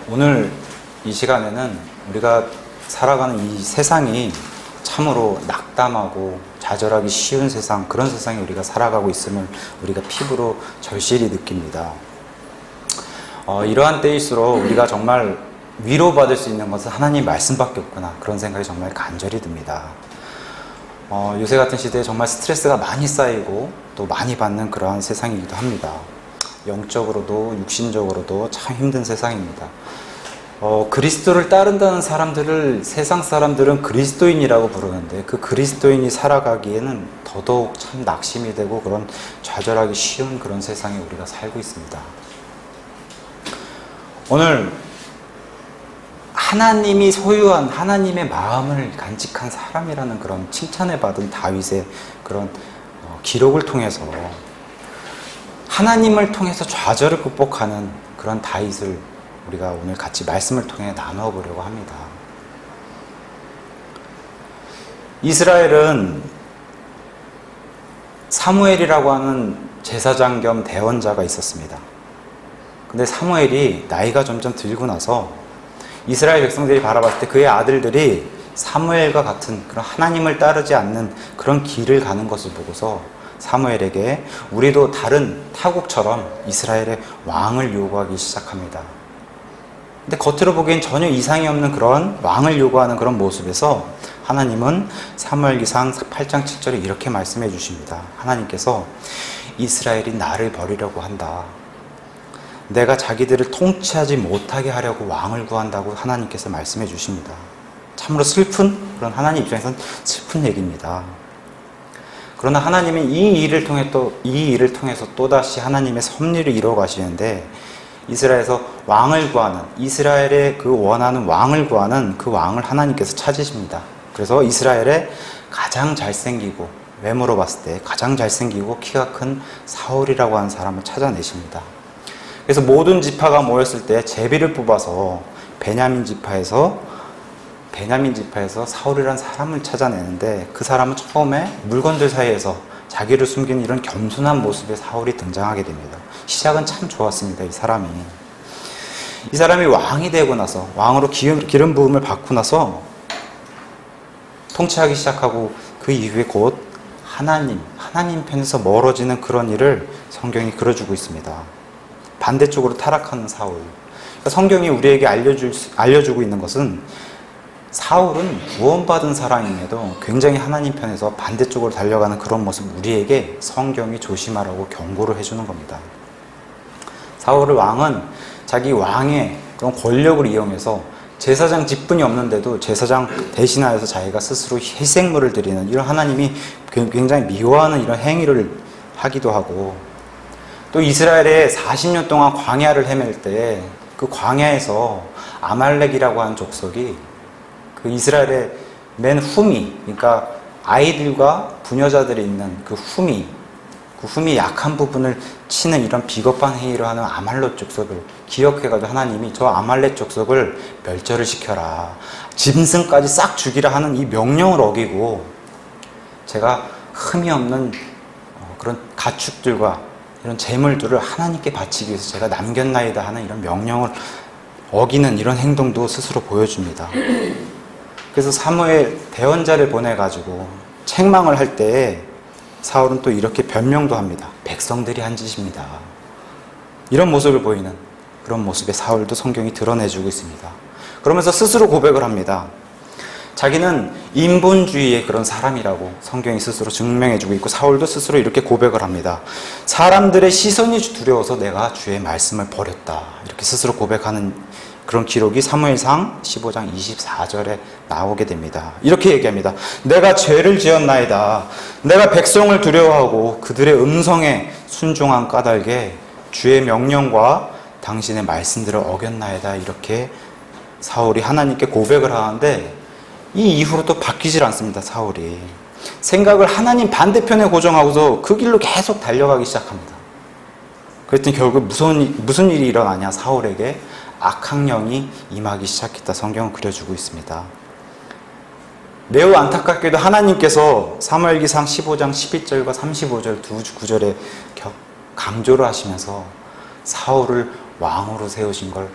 오늘 이 시간에는 우리가 살아가는 이 세상이 참으로 낙담하고 좌절하기 쉬운 세상, 그런 세상에 우리가 살아가고 있음을 우리가 피부로 절실히 느낍니다. 이러한 때일수록 우리가 정말 위로받을 수 있는 것은 하나님 말씀밖에 없구나, 그런 생각이 정말 간절히 듭니다. 요새 같은 시대에 정말 스트레스가 많이 쌓이고 또 많이 받는 그러한 세상이기도 합니다. 영적으로도 육신적으로도 참 힘든 세상입니다. 그리스도를 따른다는 사람들을 세상 사람들은 그리스도인이라고 부르는데, 그 그리스도인이 살아가기에는 더더욱 참 낙심이 되고 그런 좌절하기 쉬운 그런 세상에 우리가 살고 있습니다. 오늘 하나님이 소유한 하나님의 마음을 간직한 사람이라는 그런 칭찬을 받은 다윗의 그런 기록을 통해서 하나님을 통해서 좌절을 극복하는 그런 다윗을 우리가 오늘 같이 말씀을 통해 나누어 보려고 합니다. 이스라엘은 사무엘이라고 하는 제사장 겸 대원자가 있었습니다. 근데 사무엘이 나이가 점점 들고 나서 이스라엘 백성들이 바라봤을 때 그의 아들들이 사무엘과 같은 그런 하나님을 따르지 않는 그런 길을 가는 것을 보고서 사무엘에게 우리도 다른 타국처럼 이스라엘의 왕을 요구하기 시작합니다. 근데 겉으로 보기엔 전혀 이상이 없는 그런 왕을 요구하는 그런 모습에서 하나님은 사무엘기상 8장 7절에 이렇게 말씀해 주십니다. 하나님께서 이스라엘이 나를 버리려고 한다. 내가 자기들을 통치하지 못하게 하려고 왕을 구한다고 하나님께서 말씀해 주십니다. 참으로 슬픈, 그런 하나님 입장에서는 슬픈 얘기입니다. 그러나 하나님은 이 일을 통해서 또다시 하나님의 섭리를 이루어 가시는데, 이스라엘에서 왕을 구하는, 이스라엘의 그 원하는 왕을 구하는 그 왕을 하나님께서 찾으십니다. 그래서 이스라엘의 가장 잘생기고, 외모로 봤을 때 가장 잘생기고 키가 큰 사울이라고 하는 사람을 찾아내십니다. 그래서 모든 지파가 모였을 때 제비를 뽑아서 베냐민 지파에서 사울이라는 사람을 찾아내는데, 그 사람은 처음에 물건들 사이에서 자기를 숨긴 이런 겸손한 모습의 사울이 등장하게 됩니다. 시작은 참 좋았습니다. 이 사람이 왕이 되고 나서, 왕으로 기름 부음을 받고 나서 통치하기 시작하고, 그 이후에 곧 하나님 편에서 멀어지는 그런 일을 성경이 그려주고 있습니다. 반대쪽으로 타락하는 사울. 그러니까 성경이 우리에게 알려주고 있는 것은, 사울은 구원받은 사람임에도 굉장히 하나님 편에서 반대쪽으로 달려가는 그런 모습, 우리에게 성경이 조심하라고 경고를 해주는 겁니다. 사울의 왕은 자기 왕의 그런 권력을 이용해서 제사장 직분이 없는데도 제사장 대신하여서 자기가 스스로 희생물을 드리는, 이런 하나님이 굉장히 미워하는 이런 행위를 하기도 하고, 또 이스라엘에 40년 동안 광야를 헤맬 때 그 광야에서 아말렉이라고 하는 족속이 그 이스라엘의 맨 후미, 그러니까 아이들과 부녀자들이 있는 그 후미 약한 부분을 치는 이런 비겁한 행위를 하는 아말렉 족속을 기억해가지고 하나님이 저 아말렉 족속을 멸절을 시켜라, 짐승까지 싹 죽이라 하는 이 명령을 어기고, 제가 흠이 없는 그런 가축들과 이런 재물들을 하나님께 바치기 위해서 제가 남겼나이다 하는 이런 명령을 어기는 이런 행동도 스스로 보여줍니다. 그래서 사무엘 대원자를 보내가지고 책망을 할 때 사울은 또 이렇게 변명도 합니다. 백성들이 한 짓입니다. 이런 모습을 보이는 그런 모습의 사울도 성경이 드러내주고 있습니다. 그러면서 스스로 고백을 합니다. 자기는 인본주의의 그런 사람이라고 성경이 스스로 증명해주고 있고, 사울도 스스로 이렇게 고백을 합니다. 사람들의 시선이 두려워서 내가 주의 말씀을 버렸다, 이렇게 스스로 고백하는 그런 기록이 사무엘상 15장 24절에 나오게 됩니다. 이렇게 얘기합니다. 내가 죄를 지었나이다. 내가 백성을 두려워하고 그들의 음성에 순종한 까닭에 주의 명령과 당신의 말씀들을 어겼나이다. 이렇게 사울이 하나님께 고백을 하는데, 이 이후로 또 바뀌질 않습니다. 사울이 생각을 하나님 반대편에 고정하고서 그 길로 계속 달려가기 시작합니다. 그랬더니 결국 무슨 일이 일어나냐, 사울에게 악한 영이 임하기 시작했다. 성경은 그려주고 있습니다. 매우 안타깝게도 하나님께서 사무엘기상 15장 11절과 35절 두 구절에 강조를 하시면서 사울을 왕으로 세우신 걸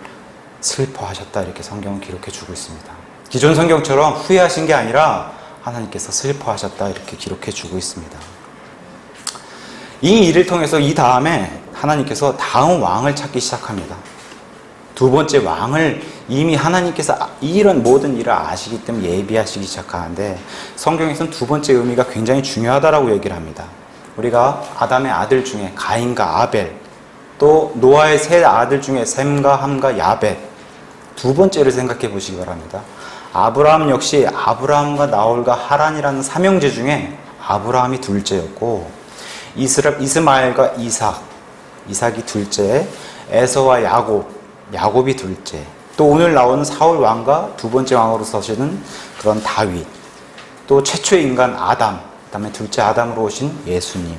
슬퍼하셨다 이렇게 성경은 기록해 주고 있습니다. 기존 성경처럼 후회하신 게 아니라 하나님께서 슬퍼하셨다 이렇게 기록해 주고 있습니다. 이 일을 통해서 이 다음에 하나님께서 다음 왕을 찾기 시작합니다. 두 번째 왕을 이미 하나님께서 이런 모든 일을 아시기 때문에 예비하시기 시작하는데, 성경에서는 두 번째 의미가 굉장히 중요하다라고 얘기를 합니다. 우리가 아담의 아들 중에 가인과 아벨, 또 노아의 세 아들 중에 셈과 함과 야벳, 두 번째를 생각해 보시기 바랍니다. 아브라함 역시 아브라함과 나홀과 하란이라는 삼형제 중에 아브라함이 둘째였고, 이스마엘과 이삭이 둘째, 에서와 야곱이 둘째, 또 오늘 나오는 사울 왕과 두 번째 왕으로 서시는 그런 다윗, 또 최초의 인간 아담, 그 다음에 둘째 아담으로 오신 예수님,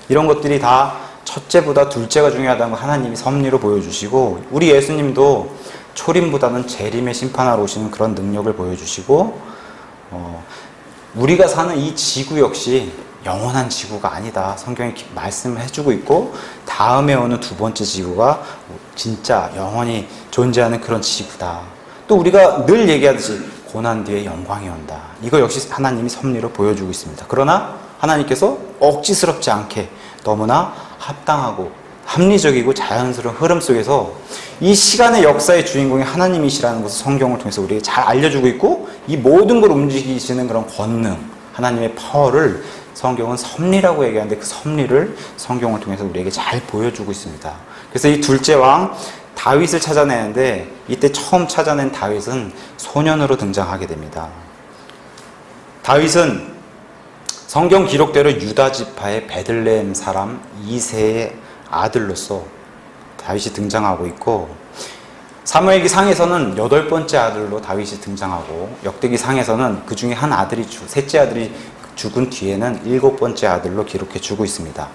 이런 것들이 다 첫째보다 둘째가 중요하다는 걸 하나님이 섭리로 보여주시고, 우리 예수님도 초림보다는 재림의 심판하러 오시는 그런 능력을 보여주시고, 우리가 사는 이 지구 역시 영원한 지구가 아니다, 성경이 말씀을 해주고 있고, 다음에 오는 두 번째 지구가 진짜 영원히 존재하는 그런 지구다. 또 우리가 늘 얘기하듯이 고난 뒤에 영광이 온다, 이거 역시 하나님이 섭리로 보여주고 있습니다. 그러나 하나님께서 억지스럽지 않게 너무나 합당하고 합리적이고 자연스러운 흐름 속에서 이 시간의 역사의 주인공이 하나님이시라는 것을 성경을 통해서 우리에게 잘 알려주고 있고, 이 모든 걸 움직이시는 그런 권능, 하나님의 파워를 성경은 섭리라고 얘기하는데, 그 섭리를 성경을 통해서 우리에게 잘 보여주고 있습니다. 그래서 이 둘째 왕 다윗을 찾아내는데, 이때 처음 찾아낸 다윗은 소년으로 등장하게 됩니다. 다윗은 성경 기록대로 유다 지파의 베들레헴 사람 이새의 아들로서 다윗이 등장하고 있고, 사무엘기 상에서는 8번째 아들로 다윗이 등장하고, 역대기 상에서는 그 중에 셋째 아들이 죽은 뒤에는 7번째 아들로 기록해 주고 있습니다.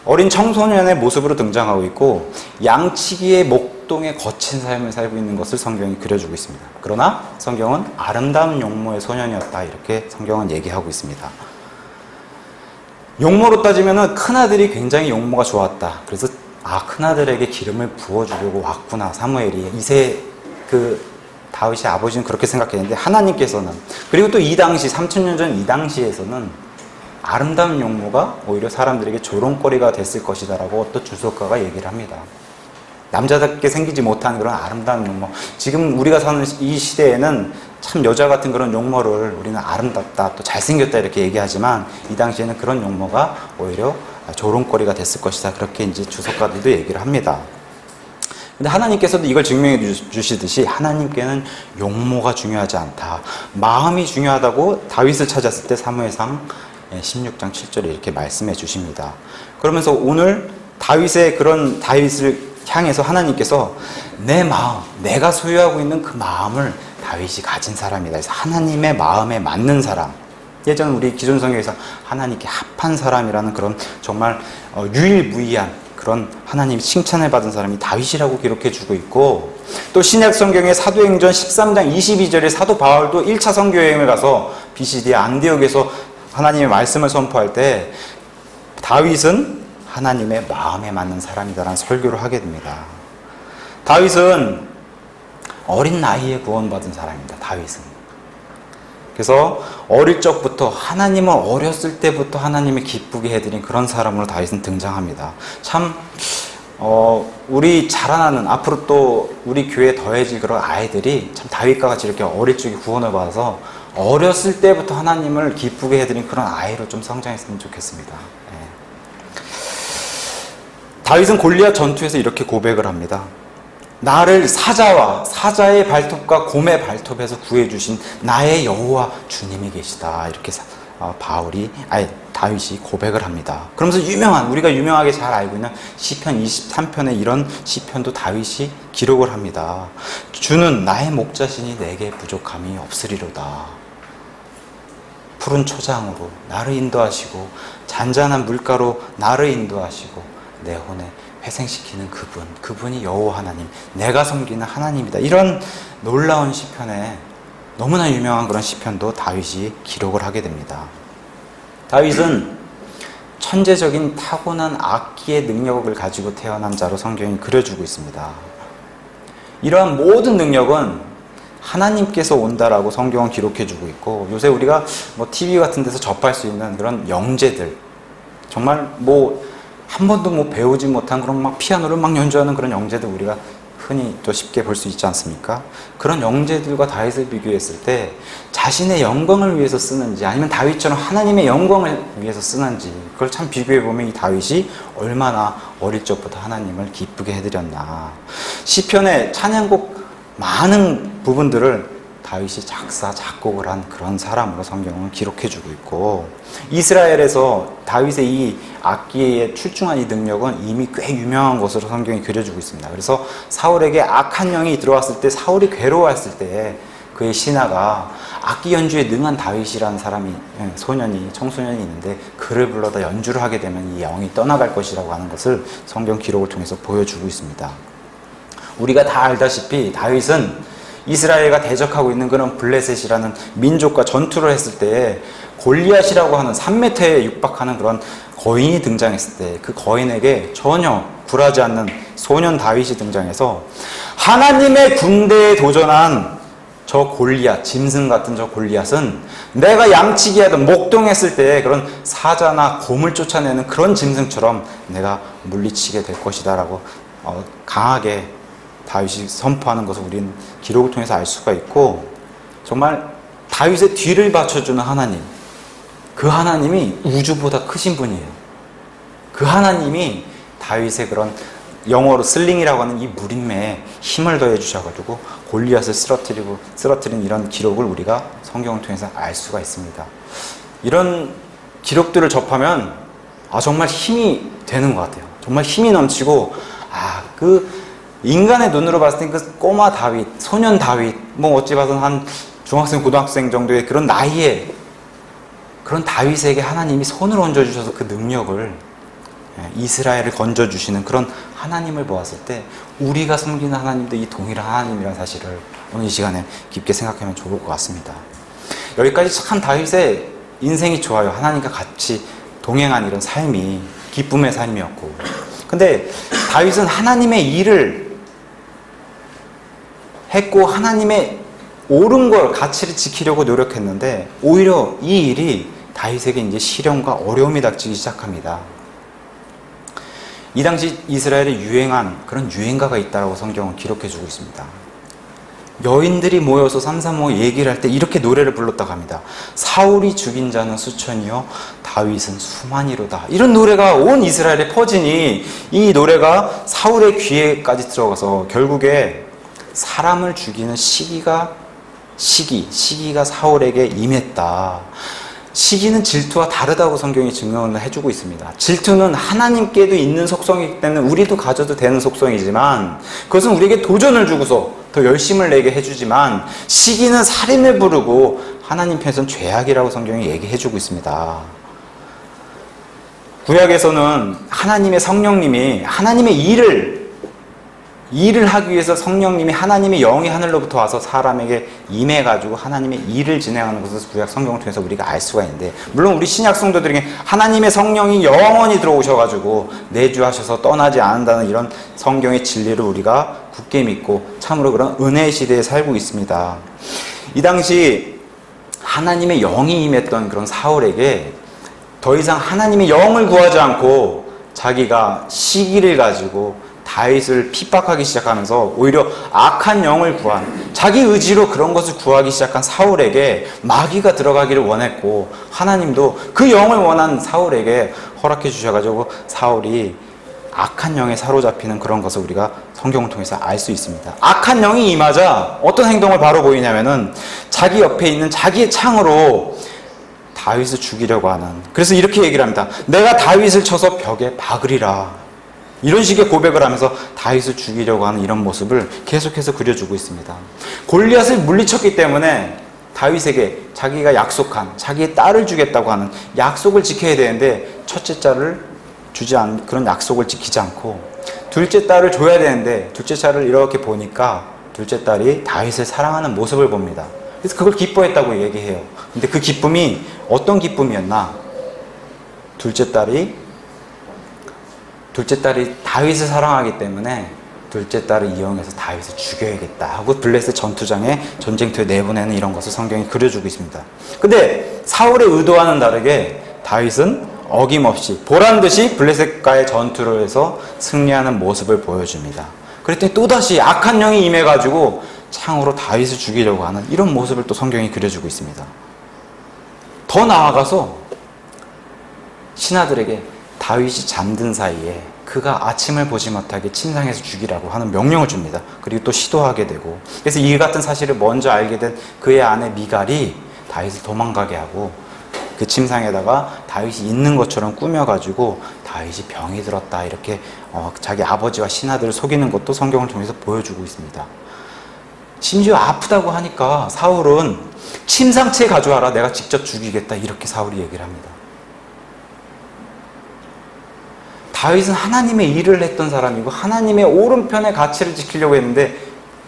어린 청소년의 모습으로 등장하고 있고, 양치기의 목동에 거친 삶을 살고 있는 것을 성경이 그려주고 있습니다. 그러나 성경은 아름다운 용모의 소년이었다, 이렇게 성경은 얘기하고 있습니다. 용모로 따지면 큰아들이 굉장히 용모가 좋았다. 그래서 큰아들에게 기름을 부어주려고 왔구나, 사무엘이. 다윗의 아버지는 그렇게 생각했는데, 하나님께서는, 그리고 또 이 당시 3000년 전 이 당시에서는 아름다운 용모가 오히려 사람들에게 조롱거리가 됐을 것이다 라고 어떤 주석가가 얘기를 합니다. 남자답게 생기지 못한 그런 아름다운 용모, 지금 우리가 사는 이 시대에는 참 여자 같은 그런 용모를 우리는 아름답다, 또 잘생겼다 이렇게 얘기하지만, 이 당시에는 그런 용모가 오히려 조롱거리가 됐을 것이다, 그렇게 이제 주석가들도 얘기를 합니다. 근데 하나님께서도 이걸 증명해 주시듯이 하나님께는 용모가 중요하지 않다, 마음이 중요하다고 다윗을 찾았을 때 사무엘상 16장 7절에 이렇게 말씀해 주십니다. 그러면서 오늘 다윗을 향해서 하나님께서 내 마음, 내가 소유하고 있는 그 마음을 다윗이 가진 사람이다. 그래서 하나님의 마음에 맞는 사람, 예전 우리 기존 성경에서 하나님께 합한 사람이라는 그런 정말 유일무이한 그런 하나님이 칭찬을 받은 사람이 다윗이라고 기록해 주고 있고, 또 신약 성경의 사도행전 13장 22절에 사도 바울도 1차 선교 여행을 가서 BCD 안디옥에서 하나님의 말씀을 선포할 때 다윗은 하나님의 마음에 맞는 사람이다라는 설교를 하게 됩니다. 다윗은 어린 나이에 구원받은 사람입니다. 다윗은. 그래서 어릴 적부터, 하나님을 어렸을 때부터 하나님을 기쁘게 해드린 그런 사람으로 다윗은 등장합니다. 참 우리 자라나는, 앞으로 또 우리 교회에 더해질 그런 아이들이 참 다윗과 같이 이렇게 어릴 적에 구원을 받아서 어렸을 때부터 하나님을 기쁘게 해드린 그런 아이로 좀 성장했으면 좋겠습니다. 다윗은 골리앗 전투에서 이렇게 고백을 합니다. 나를 사자의 발톱과 곰의 발톱에서 구해주신 나의 여호와 주님이 계시다, 이렇게 다윗이 고백을 합니다. 그러면서 우리가 유명하게 잘 알고 있는 시편 23편의 이런 시편도 다윗이 기록을 합니다. 주는 나의 목자시니 내게 부족함이 없으리로다. 푸른 초장으로 나를 인도하시고 잔잔한 물가로 나를 인도하시고 내 혼에 회생시키는 그분이 여호와 하나님, 내가 섬기는 하나님이다. 이런 놀라운 시편에, 너무나 유명한 그런 시편도 다윗이 기록을 하게 됩니다. 다윗은 천재적인 타고난 악기의 능력을 가지고 태어난 자로 성경이 그려주고 있습니다. 이러한 모든 능력은 하나님께서 온다라고 성경은 기록해주고 있고, 요새 우리가 뭐 TV 같은 데서 접할 수 있는 그런 영재들, 정말 뭐 한 번도 뭐 배우지 못한 그런 막 피아노를 막 연주하는 그런 영재들 우리가 흔히 또 쉽게 볼 수 있지 않습니까? 그런 영재들과 다윗을 비교했을 때 자신의 영광을 위해서 쓰는지, 아니면 다윗처럼 하나님의 영광을 위해서 쓰는지, 그걸 참 비교해보면 이 다윗이 얼마나 어릴 적부터 하나님을 기쁘게 해드렸나. 시편의 찬양곡 많은 부분들을 다윗이 작사, 작곡을 한 그런 사람으로 성경은 기록해주고 있고, 이스라엘에서 다윗의 이 악기에 출중한 이 능력은 이미 꽤 유명한 것으로 성경이 그려주고 있습니다. 그래서 사울에게 악한 영이 들어왔을 때, 사울이 괴로워했을 때 그의 신하가 악기 연주에 능한 다윗이라는 사람이, 청소년이 있는데 그를 불러다 연주를 하게 되면 이 영이 떠나갈 것이라고 하는 것을 성경 기록을 통해서 보여주고 있습니다. 우리가 다 알다시피 다윗은 이스라엘과 대적하고 있는 그런 블레셋이라는 민족과 전투를 했을 때 골리앗이라고 하는 3m에 육박하는 그런 거인이 등장했을 때 그 거인에게 전혀 굴하지 않는 소년 다윗이 등장해서 하나님의 군대에 도전한 저 골리앗, 짐승 같은 저 골리앗은 내가 양치기 하던 목동했을 때 그런 사자나 곰을 쫓아내는 그런 짐승처럼 내가 물리치게 될 것이다 라고 강하게 다윗이 선포하는 것을 우리는 기록을 통해서 알 수가 있고, 정말 다윗의 뒤를 받쳐주는 하나님, 그 하나님이 우주보다 크신 분이에요. 그 하나님이 다윗의 그런 영어로 슬링이라고 하는 이 무림매에 힘을 더해 주셔가지고 골리앗을 쓰러뜨린 이런 기록을 우리가 성경을 통해서 알 수가 있습니다. 이런 기록들을 접하면 정말 힘이 되는 것 같아요. 정말 힘이 넘치고, 인간의 눈으로 봤을 때 그 꼬마 다윗, 소년 다윗, 뭐 어찌 봐서는 한 중학생, 고등학생 정도의 그런 나이에 그런 다윗에게 하나님이 손을 얹어주셔서 그 능력을, 이스라엘을 건져주시는 그런 하나님을 보았을 때 우리가 섬기는 하나님도 이 동일한 하나님이라는 사실을 오늘 이 시간에 깊게 생각하면 좋을 것 같습니다. 여기까지 참 다윗의 인생이 좋아요. 하나님과 같이 동행한 이런 삶이 기쁨의 삶이었고, 근데 다윗은 하나님의 일을 했고 하나님의 옳은 걸, 가치를 지키려고 노력했는데 오히려 이 일이 다윗에게 이제 시련과 어려움이 닥치기 시작합니다. 이 당시 이스라엘에 유행한 그런 유행가가 있다고 성경은 기록해주고 있습니다. 여인들이 모여서 삼삼오오 얘기를 할 때 이렇게 노래를 불렀다고 합니다. 사울이 죽인 자는 수천이요 다윗은 수만이로다. 이런 노래가 온 이스라엘에 퍼지니 이 노래가 사울의 귀에까지 들어가서 결국에 사람을 죽이는 시기가 사울에게 임했다. 시기는 질투와 다르다고 성경이 증명을 해주고 있습니다. 질투는 하나님께도 있는 속성이기 때문에 우리도 가져도 되는 속성이지만 그것은 우리에게 도전을 주고서 더 열심을 내게 해주지만, 시기는 살인을 부르고 하나님 편에서는 죄악이라고 성경이 얘기해주고 있습니다. 구약에서는 하나님의 성령님이 하나님의 일을 하기 위해서 성령님이, 하나님의 영이 하늘로부터 와서 사람에게 임해가지고 하나님의 일을 진행하는 것을 구약 성경을 통해서 우리가 알 수가 있는데, 물론 우리 신약 성도들에게 하나님의 성령이 영원히 들어오셔가지고 내주하셔서 떠나지 않는다는 이런 성경의 진리를 우리가 굳게 믿고 참으로 그런 은혜의 시대에 살고 있습니다. 이 당시 하나님의 영이 임했던 그런 사울에게 더 이상 하나님의 영을 구하지 않고 자기가 시기를 가지고 다윗을 핍박하기 시작하면서 오히려 악한 영을 구한, 자기 의지로 그런 것을 구하기 시작한 사울에게 마귀가 들어가기를 원했고, 하나님도 그 영을 원한 사울에게 허락해 주셔가지고 사울이 악한 영에 사로잡히는 그런 것을 우리가 성경을 통해서 알 수 있습니다. 악한 영이 임하자 어떤 행동을 바로 보이냐면은 자기 옆에 있는 자기의 창으로 다윗을 죽이려고 하는, 그래서 이렇게 얘기를 합니다. 내가 다윗을 쳐서 벽에 박으리라. 이런 식의 고백을 하면서 다윗을 죽이려고 하는 이런 모습을 계속해서 그려주고 있습니다. 골리앗을 물리쳤기 때문에 다윗에게 자기가 약속한 자기의 딸을 주겠다고 하는 약속을 지켜야 되는데, 첫째 딸을 주지 않은 그런 약속을 지키지 않고 둘째 딸을 줘야 되는데 둘째 딸을 이렇게 보니까 둘째 딸이 다윗을 사랑하는 모습을 봅니다. 그래서 그걸 기뻐했다고 얘기해요. 근데 그 기쁨이 어떤 기쁨이었나? 둘째 딸이 다윗을 사랑하기 때문에 둘째 딸을 이용해서 다윗을 죽여야겠다 하고 블레셋 전투장에 전쟁터에 내보내는 이런 것을 성경이 그려주고 있습니다. 근데 사울의 의도와는 다르게 다윗은 어김없이 보란듯이 블레셋과의 전투를 해서 승리하는 모습을 보여줍니다. 그랬더니 또다시 악한 영이 임해가지고 창으로 다윗을 죽이려고 하는 이런 모습을 또 성경이 그려주고 있습니다. 더 나아가서 신하들에게 다윗이 잠든 사이에 그가 아침을 보지 못하게 침상에서 죽이라고 하는 명령을 줍니다. 그리고 또 시도하게 되고, 그래서 이 같은 사실을 먼저 알게 된 그의 아내 미갈이 다윗을 도망가게 하고 그 침상에다가 다윗이 있는 것처럼 꾸며가지고 다윗이 병이 들었다 이렇게 자기 아버지와 신하들을 속이는 것도 성경을 통해서 보여주고 있습니다. 심지어 아프다고 하니까 사울은 침상채 가져와라, 내가 직접 죽이겠다, 이렇게 사울이 얘기를 합니다. 다윗은 하나님의 일을 했던 사람이고 하나님의 오른편의 가치를 지키려고 했는데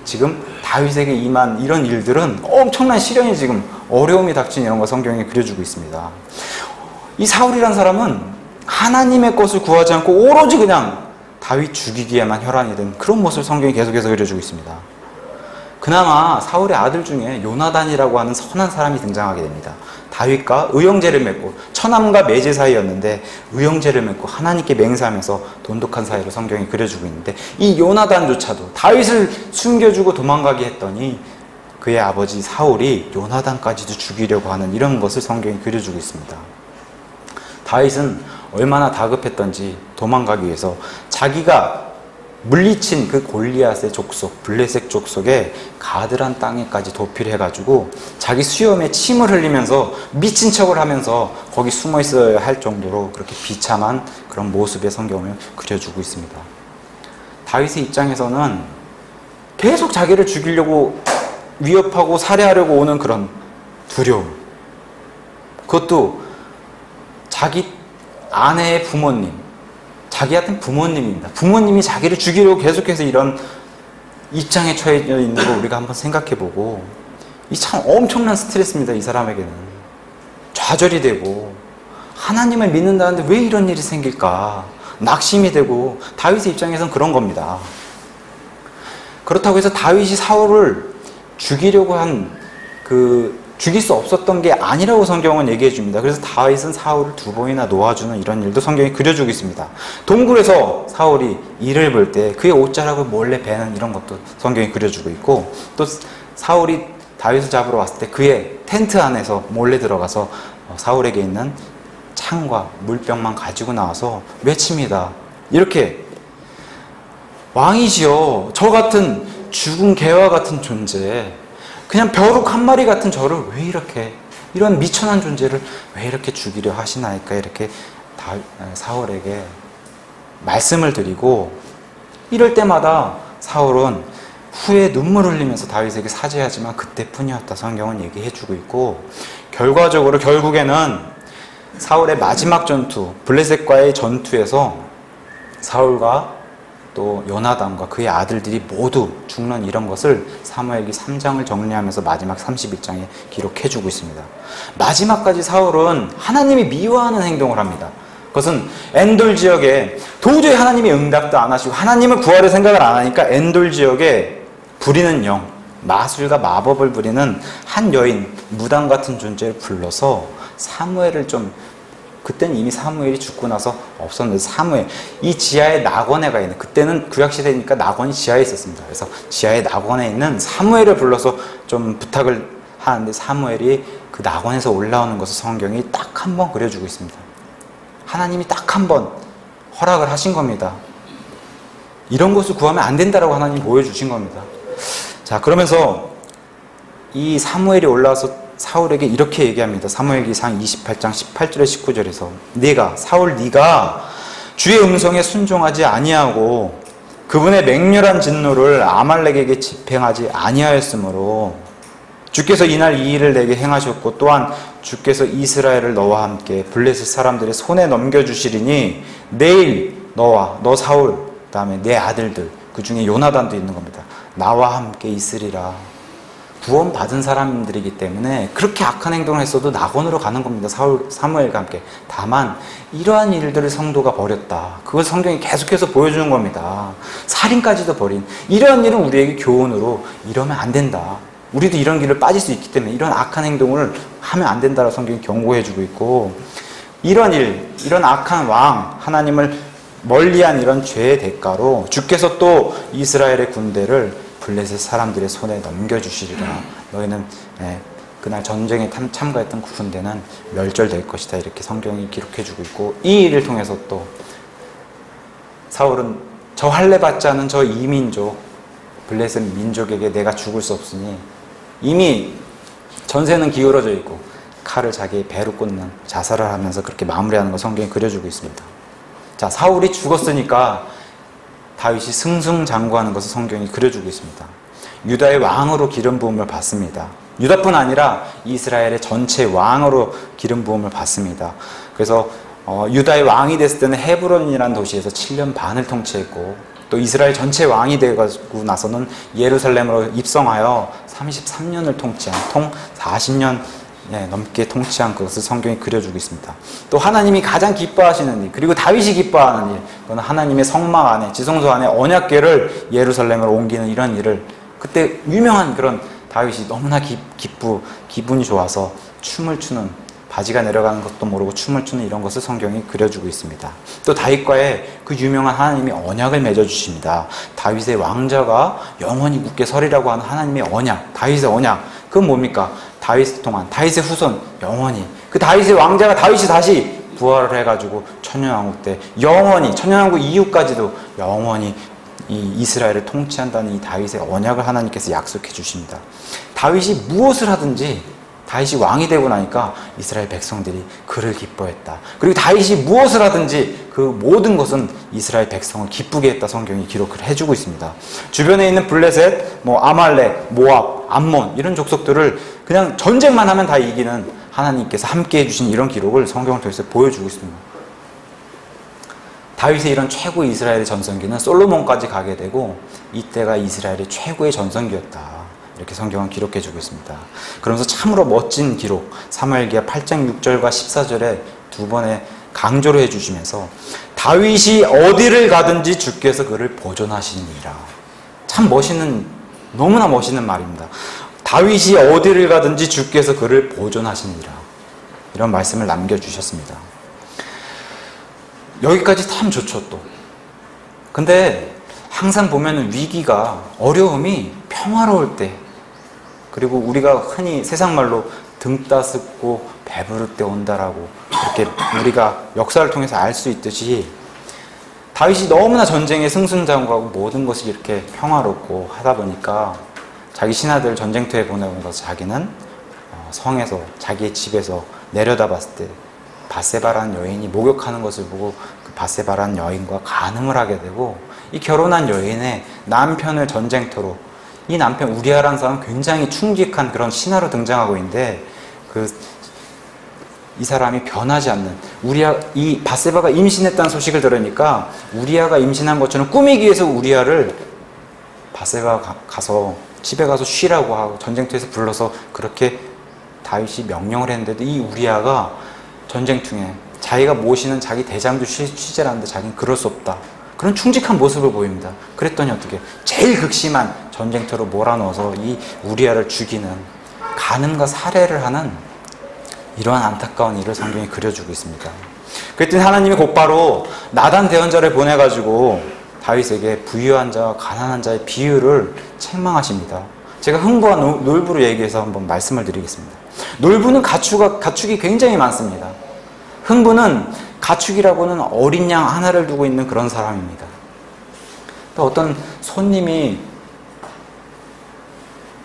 지금 다윗에게 임한 이런 일들은 엄청난 시련이, 지금 어려움이 닥친 이런 거 성경에 그려주고 있습니다. 이 사울이란 사람은 하나님의 것을 구하지 않고 오로지 그냥 다윗 죽이기에만 혈안이 된 그런 모습을 성경이 계속해서 그려주고 있습니다. 그나마 사울의 아들 중에 요나단이라고 하는 선한 사람이 등장하게 됩니다. 다윗과 의형제를 맺고, 처남과 매제 사이였는데 의형제를 맺고 하나님께 맹세하면서 돈독한 사이로 성경이 그려주고 있는데, 이 요나단조차도 다윗을 숨겨주고 도망가게 했더니 그의 아버지 사울이 요나단까지도 죽이려고 하는 이런 것을 성경이 그려주고 있습니다. 다윗은 얼마나 다급했던지 도망가기 위해서 자기가 물리친 그 골리앗의 족속, 블레셋 족속에 가드란 땅에까지 도피를 해가지고 자기 수염에 침을 흘리면서 미친 척을 하면서 거기 숨어 있어야 할 정도로 그렇게 비참한 그런 모습의 성경을 그려주고 있습니다. 다윗의 입장에서는 계속 자기를 죽이려고 위협하고 살해하려고 오는 그런 두려움, 그것도 자기 아내의 부모님, 자기한테는 부모님입니다. 부모님이 자기를 죽이려고 계속해서 이런 입장에 처해져 있는 거 우리가 한번 생각해보고, 이 참 엄청난 스트레스입니다. 이 사람에게는 좌절이 되고 하나님을 믿는다는데 왜 이런 일이 생길까 낙심이 되고, 다윗의 입장에서는 그런 겁니다. 그렇다고 해서 다윗이 사울을 죽이려고 죽일 수 없었던 게 아니라고 성경은 얘기해 줍니다. 그래서 다윗은 사울을 2번이나 놓아주는 이런 일도 성경이 그려주고 있습니다. 동굴에서 사울이 이를 볼 때 그의 옷자락을 몰래 베는 이런 것도 성경이 그려주고 있고, 또 사울이 다윗을 잡으러 왔을 때 그의 텐트 안에서 몰래 들어가서 사울에게 있는 창과 물병만 가지고 나와서 외칩니다. 이렇게, 왕이시여, 저 같은 죽은 개와 같은 존재, 그냥 벼룩 한 마리 같은 저를 왜 이렇게, 이런 미천한 존재를 왜 이렇게 죽이려 하시나이까, 이렇게 사울에게 말씀을 드리고, 이럴 때마다 사울은 후에 눈물 흘리면서 다윗에게 사죄하지만 그때뿐이었다 성경은 얘기해주고 있고, 결국에는 사울의 마지막 전투, 블레셋과의 전투에서 사울과 또 요나단과 그의 아들들이 모두 죽는 이런 것을 사무엘기 3장을 정리하면서 마지막 31장에 기록해주고 있습니다. 마지막까지 사울은 하나님이 미워하는 행동을 합니다. 그것은 엔돌 지역에 도저히 하나님이 응답도 안 하시고 하나님을 구하려 생각을 안 하니까 엔돌 지역에 부리는 영, 마술과 마법을 부리는 한 여인, 무당 같은 존재를 불러서 사무엘을 그때는 이미 사무엘이 죽고 나서 없었는데, 사무엘, 이 지하에 낙원에가 있는, 그때는 구약시대니까 낙원이 지하에 있었습니다. 그래서 지하에 낙원에 있는 사무엘을 불러서 좀 부탁을 하는데, 사무엘이 그 낙원에서 올라오는 것을 성경이 딱 한 번 그려주고 있습니다. 하나님이 딱 한 번 허락을 하신 겁니다. 이런 것을 구하면 안 된다라고 하나님이 보여주신 겁니다. 자, 그러면서 이 사무엘이 올라와서 사울에게 이렇게 얘기합니다. 사무엘기상 28장 18절에 19절에서 사울 네가 주의 음성에 순종하지 아니하고 그분의 맹렬한 진노를 아말렉에게 집행하지 아니하였으므로 주께서 이날 이 일을 내게 행하셨고, 또한 주께서 이스라엘을 너와 함께 블레셋 사람들의 손에 넘겨주시리니 내일 너와 너 사울, 그 다음에 내 아들들, 그 중에 요나단도 있는 겁니다, 나와 함께 있으리라. 구원받은 사람들이기 때문에 그렇게 악한 행동을 했어도 낙원으로 가는 겁니다. 사무엘과 함께. 다만 이러한 일들을 성도가 벌였다. 그걸 성경이 계속해서 보여주는 겁니다. 살인까지도 벌인 이러한 일은 우리에게 교훈으로 이러면 안 된다. 우리도 이런 길을 빠질 수 있기 때문에 이런 악한 행동을 하면 안 된다라고 성경이 경고해주고 있고, 이런 일, 이런 악한 왕, 하나님을 멀리한 이런 죄의 대가로 주께서 또 이스라엘의 군대를 블레셋 사람들의 손에 넘겨주시리라. 너희는 그날 전쟁에 참가했던 그 군대는 멸절될 것이다. 이렇게 성경이 기록해주고 있고, 이 일을 통해서 또 사울은 저 할례받지 않은 저 이민족 블레셋 민족에게 내가 죽을 수 없으니 이미 전세는 기울어져 있고 칼을 자기의 배로 꽂는 자살을 하면서 그렇게 마무리하는 거 성경이 그려주고 있습니다. 자, 사울이 죽었으니까 다윗이 승승장구하는 것을 성경이 그려주고 있습니다. 유다의 왕으로 기름 부음을 받습니다. 유다뿐 아니라 이스라엘의 전체 왕으로 기름 부음을 받습니다. 그래서 유다의 왕이 됐을 때는 헤브론이라는 도시에서 7년 반을 통치했고, 또 이스라엘 전체 왕이 되고 나서는 예루살렘으로 입성하여 33년을 통치한 40년 넘게 통치한 것을 성경이 그려주고 있습니다. 또 하나님이 가장 기뻐하시는 일, 그리고 다윗이 기뻐하는 일, 그건 하나님의 성막 안에, 지성소 안에 언약궤를 예루살렘으로 옮기는 이런 일을, 그때 유명한 그런 다윗이 너무나 기분이 좋아서 춤을 추는, 바지가 내려가는 것도 모르고 춤을 추는 이런 것을 성경이 그려주고 있습니다. 또 다윗과의 그 유명한 하나님의 언약을 맺어주십니다. 다윗의 왕자가 영원히 굳게 서리라고 하는 하나님의 언약, 다윗의 언약, 그건 뭡니까? 다윗을 통한, 다윗의 후손, 영원히, 그 다윗의 왕자가 다윗이 다시 부활을 해가지고 천년왕국 때 영원히, 천년왕국 이후까지도 영원히 이 이스라엘을 통치한다는 이 다윗의 언약을 하나님께서 약속해 주십니다. 다윗이 무엇을 하든지, 다윗이 왕이 되고 나니까 이스라엘 백성들이 그를 기뻐했다. 그리고 다윗이 무엇을 하든지 그 모든 것은 이스라엘 백성을 기쁘게 했다. 성경이 기록을 해주고 있습니다. 주변에 있는 블레셋, 아말렉, 모압, 암몬 이런 족속들을 그냥 전쟁만 하면 다 이기는 하나님께서 함께 해주신 이런 기록을 성경을 통해서 보여주고 있습니다. 다윗의 이런 최고의 이스라엘의 전성기는 솔로몬까지 가게 되고, 이때가 이스라엘의 최고의 전성기였다. 이렇게 성경은 기록해주고 있습니다. 그러면서 참으로 멋진 기록, 사무엘기하 8장 6절과 14절에 두 번에 강조를 해주시면서 다윗이 어디를 가든지 주께서 그를 보존하시니라. 참 멋있는, 너무나 멋있는 말입니다. 다윗이 어디를 가든지 주께서 그를 보존하시니라. 이런 말씀을 남겨주셨습니다. 여기까지 참 좋죠, 또. 근데 항상 보면 위기가, 어려움이 평화로울 때, 그리고 우리가 흔히 세상말로 등 따숩고 배부를 때 온다라고 이렇게 우리가 역사를 통해서 알 수 있듯이, 다윗이 너무나 전쟁에 승승장구하고 모든 것이 이렇게 평화롭고 하다 보니까 자기 신하들 전쟁터에 보내고 나서 자기는 성에서, 자기의 집에서 내려다봤을 때 바세바라는 여인이 목욕하는 것을 보고 그 바세바라는 여인과 간음을 하게 되고, 이 결혼한 여인의 남편을 전쟁터로, 이 남편 우리아라는 사람은 굉장히 충직한 그런 신하로 등장하고 있는데, 이 사람이 변하지 않는, 이 바세바가 임신했다는 소식을 들으니까 우리아가 임신한 것처럼 꾸미기 위해서 우리아를 바세바가 가서 집에 가서 쉬라고 하고 전쟁터에서 불러서 그렇게 다윗이 명령을 했는데도 이 우리아가 전쟁통에 자기가 모시는 자기 대장도 취재를 하는데 자기는 그럴 수 없다. 그런 충직한 모습을 보입니다. 그랬더니 어떻게 제일 극심한 전쟁터로 몰아넣어서 이 우리아를 죽이는, 간음과 살해를 하는 이러한 안타까운 일을 성경이 그려주고 있습니다. 그랬더니 하나님이 곧바로 나단 대언자를 보내가지고 다윗에게 부유한 자와 가난한 자의 비유를 책망하십니다. 제가 흥부와 놀부로 얘기해서 한번 말씀을 드리겠습니다. 놀부는 가축이 굉장히 많습니다. 흥부는 가축이라고는 어린 양 하나를 두고 있는 그런 사람입니다. 또 어떤 손님이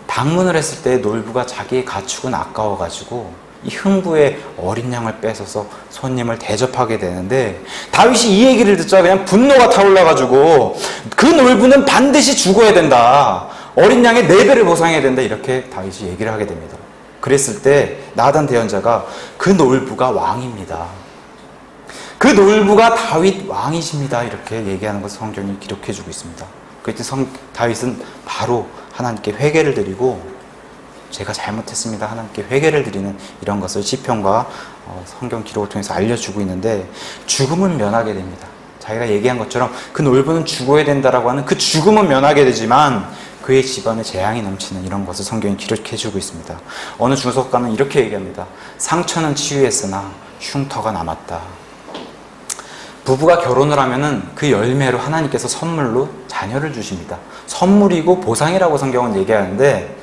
방문을 했을 때 놀부가 자기의 가축은 아까워가지고 이 흥부의 어린 양을 뺏어서 손님을 대접하게 되는데, 다윗이 이 얘기를 듣자 그냥 분노가 타올라가지고 그 놀부는 반드시 죽어야 된다. 어린 양의 4배를 보상해야 된다. 이렇게 다윗이 얘기를 하게 됩니다. 그랬을 때 나단 대언자가 그 놀부가 왕입니다. 그 놀부가 다윗 왕이십니다. 이렇게 얘기하는 것을 성경이 기록해주고 있습니다. 그랬더니 다윗은 바로 하나님께 회개를 드리고 제가 잘못했습니다. 하나님께 회개를 드리는 이런 것을 시편과 성경 기록을 통해서 알려주고 있는데, 죽음은 면하게 됩니다. 자기가 얘기한 것처럼 그 놀부는 죽어야 된다라고 하는 그 죽음은 면하게 되지만 그의 집안에 재앙이 넘치는 이런 것을 성경이 기록해주고 있습니다. 어느 중석가는 이렇게 얘기합니다. 상처는 치유했으나 흉터가 남았다. 부부가 결혼을 하면은 그 열매로 하나님께서 선물로 자녀를 주십니다. 선물이고 보상이라고 성경은 얘기하는데,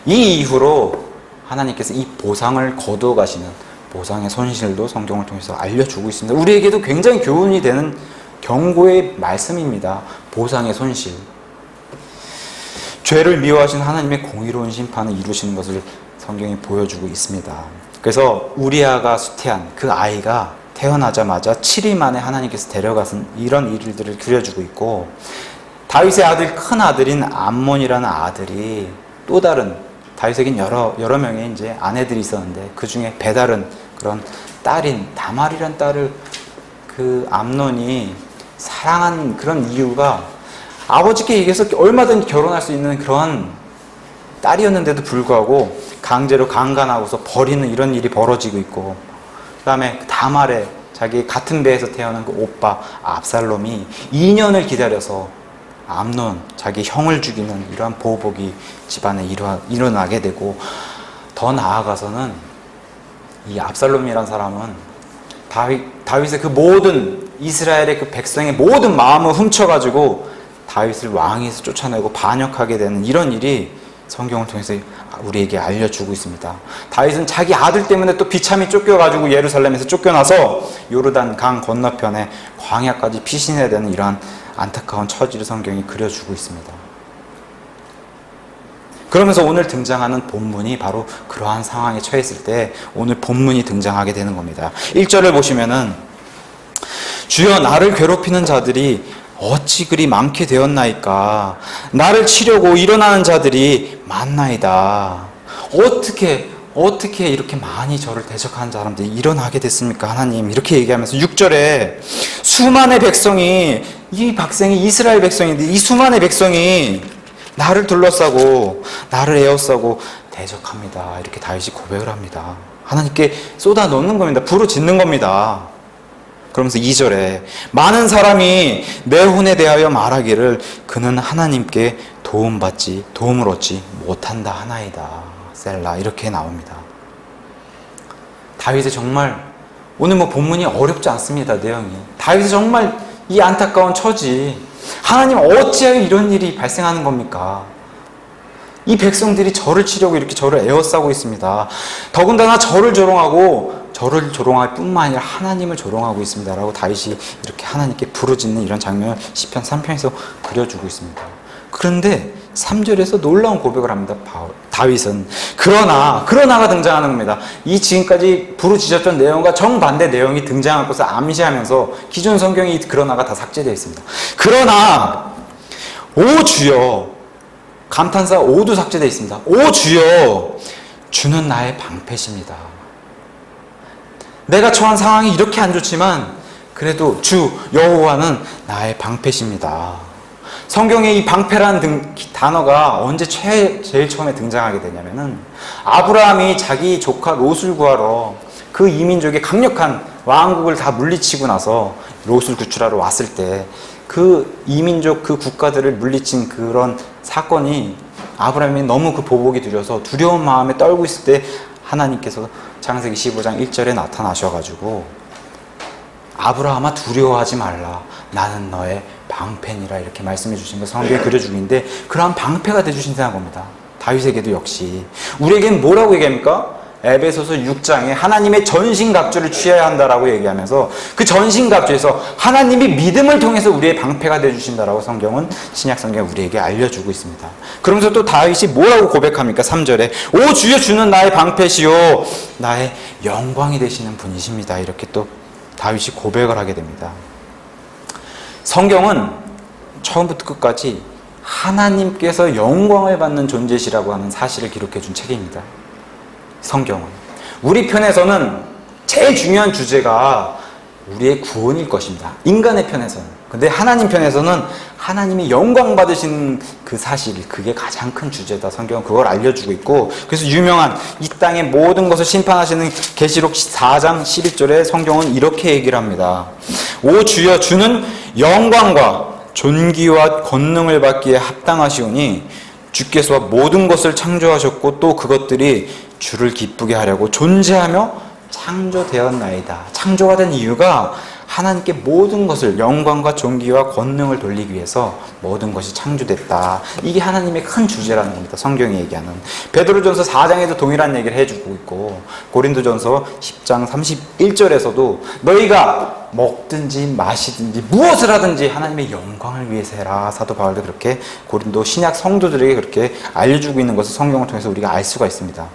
이 이후로 하나님께서 이 보상을 거두어 가시는 보상의 손실도 성경을 통해서 알려주고 있습니다. 우리에게도 굉장히 교훈이 되는 경고의 말씀입니다. 보상의 손실. 죄를 미워하신 하나님의 공의로운 심판을 이루시는 것을 성경이 보여주고 있습니다. 그래서 우리아가 수태한 그 아이가 태어나자마자 7일 만에 하나님께서 데려가신 이런 일들을 그려주고 있고, 다윗의 아들, 큰 아들인 암몬이라는 아들이 또 다른, 다윗에겐 여러 명의 이제 아내들이 있었는데 그 중에 배다른 그런 딸인 다말이라는 딸을 그 암논이 사랑한 그런 이유가 아버지께 얘기해서 얼마든지 결혼할 수 있는 그런 딸이었는데도 불구하고 강제로 강간하고서 버리는 이런 일이 벌어지고 있고, 그 다음에 다말의 자기 같은 배에서 태어난 그 오빠 압살롬이 2년을 기다려서 암논, 자기 형을 죽이는 이러한 보복이 집안에 일어나게 되고, 더 나아가서는 이 압살롬이라는 사람은 다윗의 그 모든 이스라엘의 그 백성의 모든 마음을 훔쳐가지고 다윗을 왕위에서 쫓아내고 반역하게 되는 이런 일이 성경을 통해서 우리에게 알려주고 있습니다. 다윗은 자기 아들 때문에 또 비참히 쫓겨가지고 예루살렘에서 쫓겨나서 요르단 강 건너편에 광야까지 피신해야 되는 이러한 안타까운 처지를 성경이 그려주고 있습니다. 그러면서 오늘 등장하는 본문이 바로 그러한 상황에 처했을 때 오늘 본문이 등장하게 되는 겁니다. 1절을 보시면은, 주여 나를 괴롭히는 자들이 어찌 그리 많게 되었나이까. 나를 치려고 일어나는 자들이 많나이다. 어떻게 이렇게 많이 저를 대적하는 사람들이 일어나게 됐습니까, 하나님? 이렇게 얘기하면서 6절에 수많은 백성이, 이 백성이 이스라엘 백성인데 이 수많은 백성이 나를 둘러싸고 나를 에워싸고 대적합니다. 이렇게 다윗이 고백을 합니다. 하나님께 쏟아 넣는 겁니다. 부르짖는 겁니다. 그러면서 2절에 많은 사람이 내 혼에 대하여 말하기를 그는 하나님께 도움을 얻지 못한다 하나이다. 셀라. 이렇게 나옵니다. 다윗의 정말 오늘 본문이 어렵지 않습니다. 내용이. 다윗의 정말 이 안타까운 처지, 하나님 어찌하여 이런 일이 발생하는 겁니까? 이 백성들이 저를 치려고 이렇게 저를 에워싸고 있습니다. 더군다나 저를 조롱할 뿐만 아니라 하나님을 조롱하고 있습니다. 라고 다윗이 이렇게 하나님께 부르짖는 이런 장면을 시편 3편에서 그려주고 있습니다. 그런데 3절에서 놀라운 고백을 합니다. 다윗은 그러나가 등장하는 겁니다. 이 지금까지 부르짖었던 내용과 정반대 내용이 등장할 것을 암시하면서 기존 성경이 그러나가 다 삭제되어 있습니다. 그러나 오 주여, 감탄사 오도 삭제되어 있습니다. 오 주여, 주는 나의 방패십니다. 내가 처한 상황이 이렇게 안 좋지만 그래도 주 여호와는 나의 방패십니다. 성경에 이 방패라는 단어가 언제 제일 처음에 등장하게 되냐면은, 아브라함이 자기 조카 롯을 구하러 그 이민족의 강력한 왕국을 다 물리치고 나서 롯을 구출하러 왔을 때 그 이민족 그 국가들을 물리친 그런 사건이 아브라함이 너무 그 보복이 두려워서 두려운 마음에 떨고 있을 때 하나님께서 창세기 15장 1절에 나타나셔가지고 아브라함아 두려워하지 말라, 나는 너의 방패니라, 이렇게 말씀해 주신 거 성경에 그려주고 있는데, 그러한 방패가 되주신다는 겁니다. 다윗에게도 역시. 우리에게는 뭐라고 얘기합니까? 에베소서 6장에 하나님의 전신갑주를 취해야 한다라고 얘기하면서 그 전신갑주에서 하나님이 믿음을 통해서 우리의 방패가 되주신다라고 성경은, 신약 성경에 우리에게 알려주고 있습니다. 그러면서 또 다윗이 뭐라고 고백합니까? 3절에 오 주여, 주는 나의 방패시요 나의 영광이 되시는 분이십니다. 이렇게 또 다윗이 고백을 하게 됩니다. 성경은 처음부터 끝까지 하나님께서 영광을 받는 존재시라고 하는 사실을 기록해 준 책입니다. 성경은. 우리 편에서는 제일 중요한 주제가 우리의 구원일 것입니다. 인간의 편에서는. 근데 하나님 편에서는 하나님이 영광 받으신 그 사실, 그게 가장 큰 주제다. 성경은 그걸 알려주고 있고, 그래서 유명한 이 땅의 모든 것을 심판하시는 계시록 4장 12절에 성경은 이렇게 얘기를 합니다. 오 주여, 주는 영광과 존귀와 권능을 받기에 합당하시오니 주께서 모든 것을 창조하셨고 또 그것들이 주를 기쁘게 하려고 존재하며 창조되었나이다. 창조가 된 이유가 하나님께 모든 것을, 영광과 존귀와 권능을 돌리기 위해서 모든 것이 창조됐다. 이게 하나님의 큰 주제라는 겁니다. 성경이 얘기하는. 베드로전서 4장에도 동일한 얘기를 해주고 있고, 고린도전서 10장 31절에서도 너희가 먹든지 마시든지 무엇을 하든지 하나님의 영광을 위해서 해라. 사도 바울도 그렇게 고린도 신약 성도들에게 그렇게 알려주고 있는 것을 성경을 통해서 우리가 알 수가 있습니다.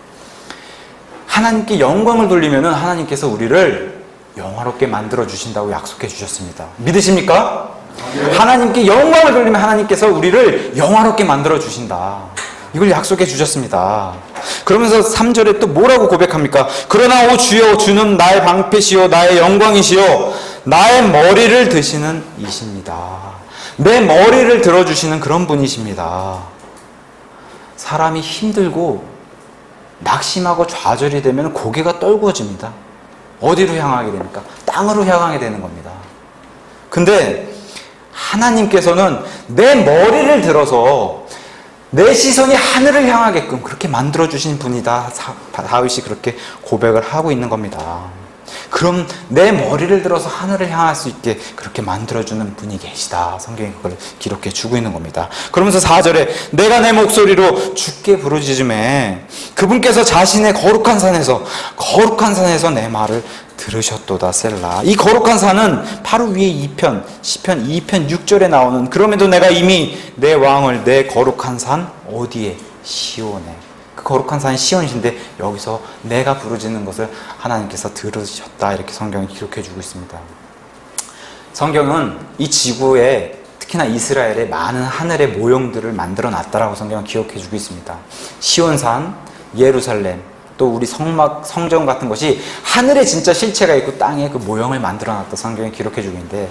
하나님께 영광을 돌리면은 하나님께서 우리를 영화롭게 만들어 주신다고 약속해 주셨습니다. 믿으십니까? 하나님께 영광을 돌리면 하나님께서 우리를 영화롭게 만들어 주신다. 이걸 약속해 주셨습니다. 그러면서 3절에 또 뭐라고 고백합니까? 그러나 오 주여, 주는 나의 방패시요 나의 영광이시요 나의 머리를 드시는 이십니다. 내 머리를 들어주시는 그런 분이십니다. 사람이 힘들고 낙심하고 좌절이 되면 고개가 떨구어집니다. 어디로 향하게 됩니까? 땅으로 향하게 되는 겁니다. 근데 하나님께서는 내 머리를 들어서 내 시선이 하늘을 향하게끔 그렇게 만들어주신 분이다. 다윗이 그렇게 고백을 하고 있는 겁니다. 그럼 내 머리를 들어서 하늘을 향할 수 있게 그렇게 만들어주는 분이 계시다. 성경이 그걸 기록해 주고 있는 겁니다. 그러면서 4절에 내가 내 목소리로 주께 부르짖음에 그분께서 자신의 거룩한 산에서 내 말을 들으셨도다. 셀라. 이 거룩한 산은 바로 위에 2편 시편 2편 6절에 나오는 그럼에도 내가 이미 내 왕을 내 거룩한 산 어디에? 시온에. 그 거룩한 산이 시온이신데 여기서 내가 부르짖는 것을 하나님께서 들으셨다. 이렇게 성경이 기록해 주고 있습니다. 성경은 이 지구에 특히나 이스라엘에 많은 하늘의 모형들을 만들어 놨다라고 성경은 기록해 주고 있습니다. 시온산, 예루살렘, 또 우리 성전 같은 것이 하늘에 진짜 실체가 있고 땅에 그 모형을 만들어 놨다. 성경이 기록해 주고 있는데,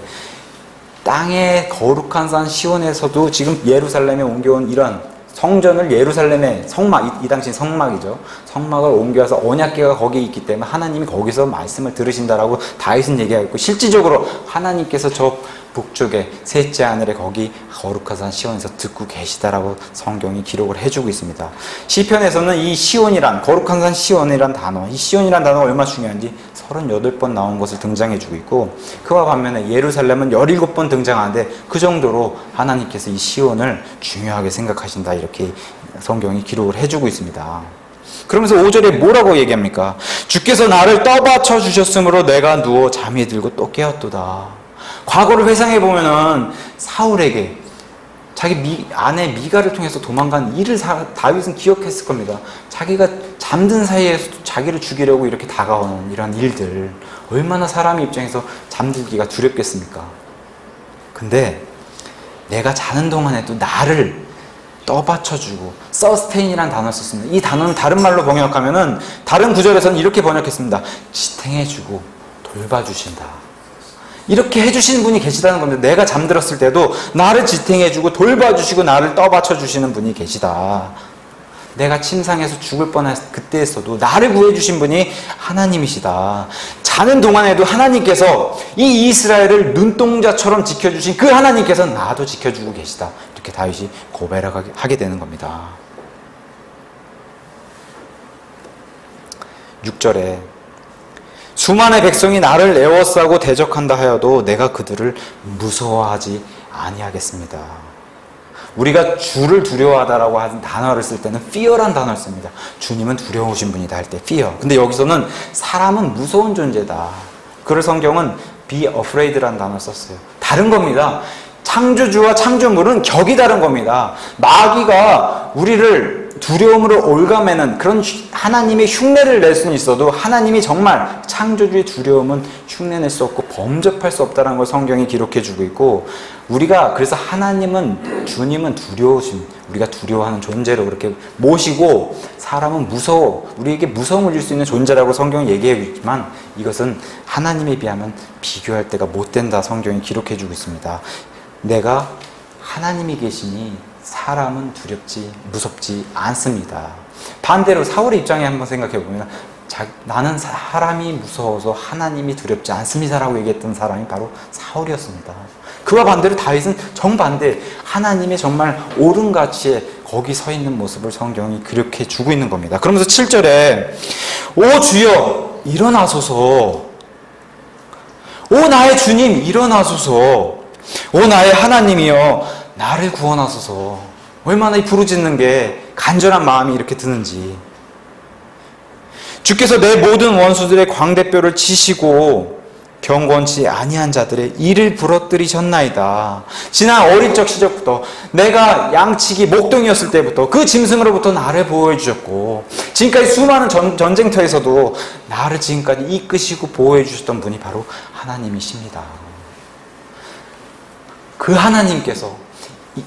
땅의 거룩한 산 시온에서도 지금 예루살렘에 옮겨온 이런 성전을 예루살렘의 성막, 이 당시 성막이죠. 성막을 옮겨서 언약궤가 거기 있기 때문에 하나님이 거기서 말씀을 들으신다라고 다윗은 얘기하고 있고, 실질적으로 하나님께서 저 북쪽에 셋째 하늘에 거기 거룩한 산 시온에서 듣고 계시다라고 성경이 기록을 해주고 있습니다. 시편에서는 이 시온이란, 거룩한 산 시온이란 단어, 이 시온이란 단어가 얼마나 중요한지 38번 나온 것을 등장해주고 있고, 그와 반면에 예루살렘은 17번 등장하는데 그 정도로 하나님께서 이 시온을 중요하게 생각하신다. 이렇게 성경이 기록을 해주고 있습니다. 그러면서 5절에 뭐라고 얘기합니까? 주께서 나를 떠받쳐 주셨으므로 내가 누워 잠이 들고 또 깨었도다. 과거를 회상해 보면은 사울에게 자기 아내 미가를 통해서 도망간 일을 다윗은 기억했을 겁니다. 자기가 잠든 사이에서도 자기를 죽이려고 이렇게 다가오는 이런 일들, 얼마나 사람의 입장에서 잠들기가 두렵겠습니까? 근데 내가 자는 동안에도 나를 떠받쳐주고, 서스테인이라는 단어를 썼습니다. 이 단어는 다른 말로 번역하면은, 다른 구절에서는 이렇게 번역했습니다. 지탱해주고 돌봐주신다. 이렇게 해주시는 분이 계시다는 건데, 내가 잠들었을 때도 나를 지탱해주고 돌봐주시고 나를 떠받쳐주시는 분이 계시다. 내가 침상에서 죽을 뻔한 그때에서도 나를 구해주신 분이 하나님이시다. 자는 동안에도 하나님께서 이 이스라엘을 눈동자처럼 지켜주신 그 하나님께서 나도 지켜주고 계시다. 이렇게 다윗이 고백을 하게 되는 겁니다. 6절에 수많은 백성이 나를 에워싸고 대적한다 하여도 내가 그들을 무서워하지 아니하겠습니다. 우리가 주를 두려워하다라고 하는 단어를 쓸 때는 fear란 단어를 씁니다. 주님은 두려우신 분이다 할 때 fear. 근데 여기서는 사람은 무서운 존재다. 그걸 성경은 be afraid란 단어를 썼어요. 다른 겁니다. 창조주와 창조물은 격이 다른 겁니다. 마귀가 우리를 두려움으로 올가매는 그런 하나님의 흉내를 낼 수는 있어도, 하나님이 정말 창조주의 두려움은 흉내낼 수 없고 범접할 수 없다는 걸 성경이 기록해 주고 있고, 우리가 그래서 주님은 두려우신, 우리가 두려워하는 존재로 그렇게 모시고 사람은 무서워, 우리에게 무서움을 줄 수 있는 존재라고 성경이 얘기하고 있지만 이것은 하나님에 비하면 비교할 때가 못 된다 성경이 기록해 주고 있습니다. 내가 하나님이 계시니 사람은 두렵지 무섭지 않습니다. 반대로 사울의 입장에 한번 생각해 보면 나는 사람이 무서워서 하나님이 두렵지 않습니다라고 얘기했던 사람이 바로 사울이었습니다. 그와 반대로 다윗은 정반대, 하나님의 정말 옳은 가치에 거기 서 있는 모습을 성경이 기록해 주고 있는 겁니다. 그러면서 7절에 오 주여 일어나소서, 오 나의 주님 일어나소서, 오 나의 하나님이여 나를 구원하소서. 얼마나 이 부르짖는 게 간절한 마음이 이렇게 드는지. 주께서 내 모든 원수들의 광대뼈를 치시고 경건치 아니한 자들의 이를 부러뜨리셨나이다. 지난 어릴 적 시절부터 내가 양치기 목동이었을 때부터 그 짐승으로부터 나를 보호해 주셨고 지금까지 수많은 전쟁터에서도 나를 지금까지 이끄시고 보호해 주셨던 분이 바로 하나님이십니다. 그 하나님께서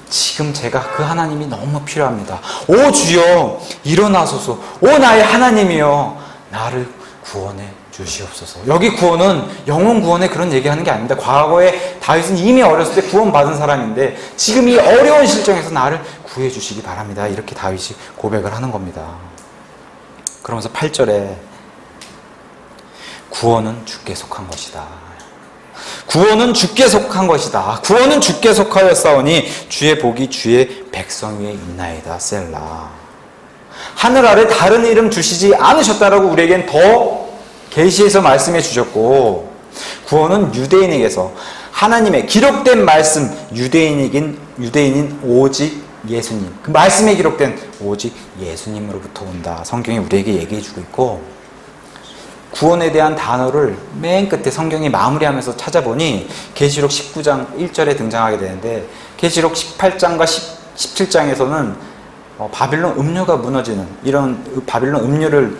지금 제가 그 하나님이 너무 필요합니다. 오 주여 일어나소서, 오 나의 하나님이여 나를 구원해 주시옵소서. 여기 구원은 영혼 구원의 그런 얘기하는 게 아닙니다. 과거에 다윗은 이미 어렸을 때 구원받은 사람인데 지금 이 어려운 실정에서 나를 구해 주시기 바랍니다. 이렇게 다윗이 고백을 하는 겁니다. 그러면서 8절에 구원은 주께 속한 것이다. 구원은 주께 속한 것이다. 구원은 주께 속하였사오니 주의 복이 주의 백성 위에 있나이다. 셀라. 하늘 아래 다른 이름 주시지 않으셨다라고 우리에겐 더 계시해서 말씀해 주셨고, 구원은 유대인에게서 하나님의 기록된 말씀, 유대인인 오직 예수님, 그 말씀에 기록된 오직 예수님으로부터 온다. 성경이 우리에게 얘기해 주고 있고, 구원에 대한 단어를 맨 끝에 성경이 마무리하면서 찾아보니 계시록 19장 1절에 등장하게 되는데, 계시록 18장과 17장에서는 바빌론 음료가 무너지는 이런 바빌론 음료를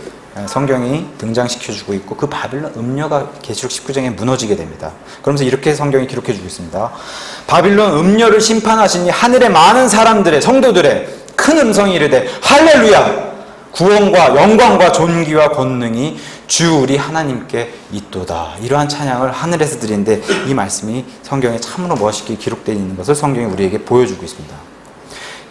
성경이 등장시켜주고 있고, 그 바빌론 음료가 계시록 19장에 무너지게 됩니다. 그러면서 이렇게 성경이 기록해주고 있습니다. 바빌론 음료를 심판하시니 하늘의 많은 사람들의 성도들의 큰 음성이 이르되 할렐루야, 구원과 영광과 존귀와 권능이 주 우리 하나님께 있도다. 이러한 찬양을 하늘에서 드리는데, 이 말씀이 성경에 참으로 멋있게 기록되어 있는 것을 성경이 우리에게 보여주고 있습니다.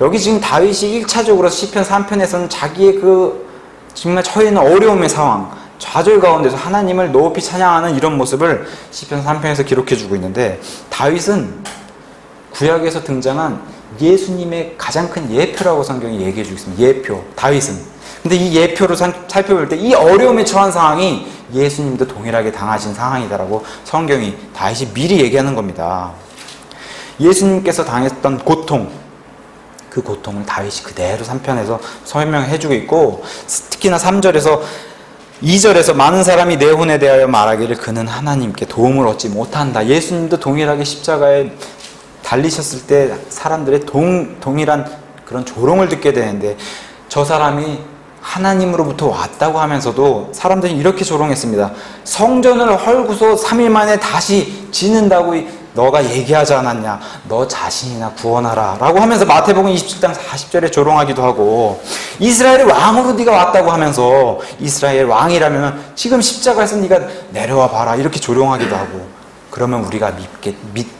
여기 지금 다윗이 1차적으로 시편 3편에서는 자기의 그 정말 처해 있는 어려움의 상황, 좌절 가운데서 하나님을 높이 찬양하는 이런 모습을 시편 3편에서 기록해주고 있는데, 다윗은 구약에서 등장한 예수님의 가장 큰 예표라고 성경이 얘기해주고 있습니다. 예표, 다윗은. 근데 이 예표로 살펴볼 때 이 어려움에 처한 상황이 예수님도 동일하게 당하신 상황이다라고 성경이 다윗이 미리 얘기하는 겁니다. 예수님께서 당했던 고통, 그 고통을 다윗이 그대로 3편에서 설명해주고 있고, 특히나 3절에서 2절에서 많은 사람이 내 혼에 대하여 말하기를 그는 하나님께 도움을 얻지 못한다. 예수님도 동일하게 십자가에 달리셨을 때 사람들의 동일한 그런 조롱을 듣게 되는데, 저 사람이 하나님으로부터 왔다고 하면서도 사람들이 이렇게 조롱했습니다. 성전을 헐고서 3일 만에 다시 짓는다고 너가 얘기하지 않았냐, 너 자신이나 구원하라 라고 하면서 마태복음 27장 40절에 조롱하기도 하고, 이스라엘의 왕으로 네가 왔다고 하면서 이스라엘 왕이라면 지금 십자가에서 네가 내려와 봐라 이렇게 조롱하기도 하고, 그러면 우리가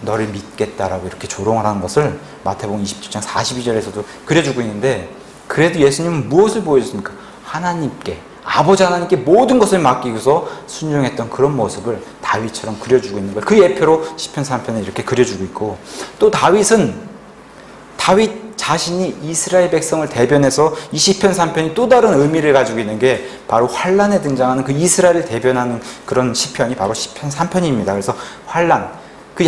너를 믿겠다라고 이렇게 조롱을 하는 것을 마태복음 27장 42절에서도 그려주고 있는데, 그래도 예수님은 무엇을 보여줬습니까? 하나님께, 아버지 하나님께 모든 것을 맡기고서 순종했던 그런 모습을 다윗처럼 그려주고 있는 거예요. 그 예표로 시편 3편에 이렇게 그려주고 있고, 또 다윗 자신이 이스라엘 백성을 대변해서 이 시편 3편이 또 다른 의미를 가지고 있는 게 바로 환란에 등장하는 그 이스라엘을 대변하는 그런 시편이 바로 시편 3편입니다. 그래서 환란, 그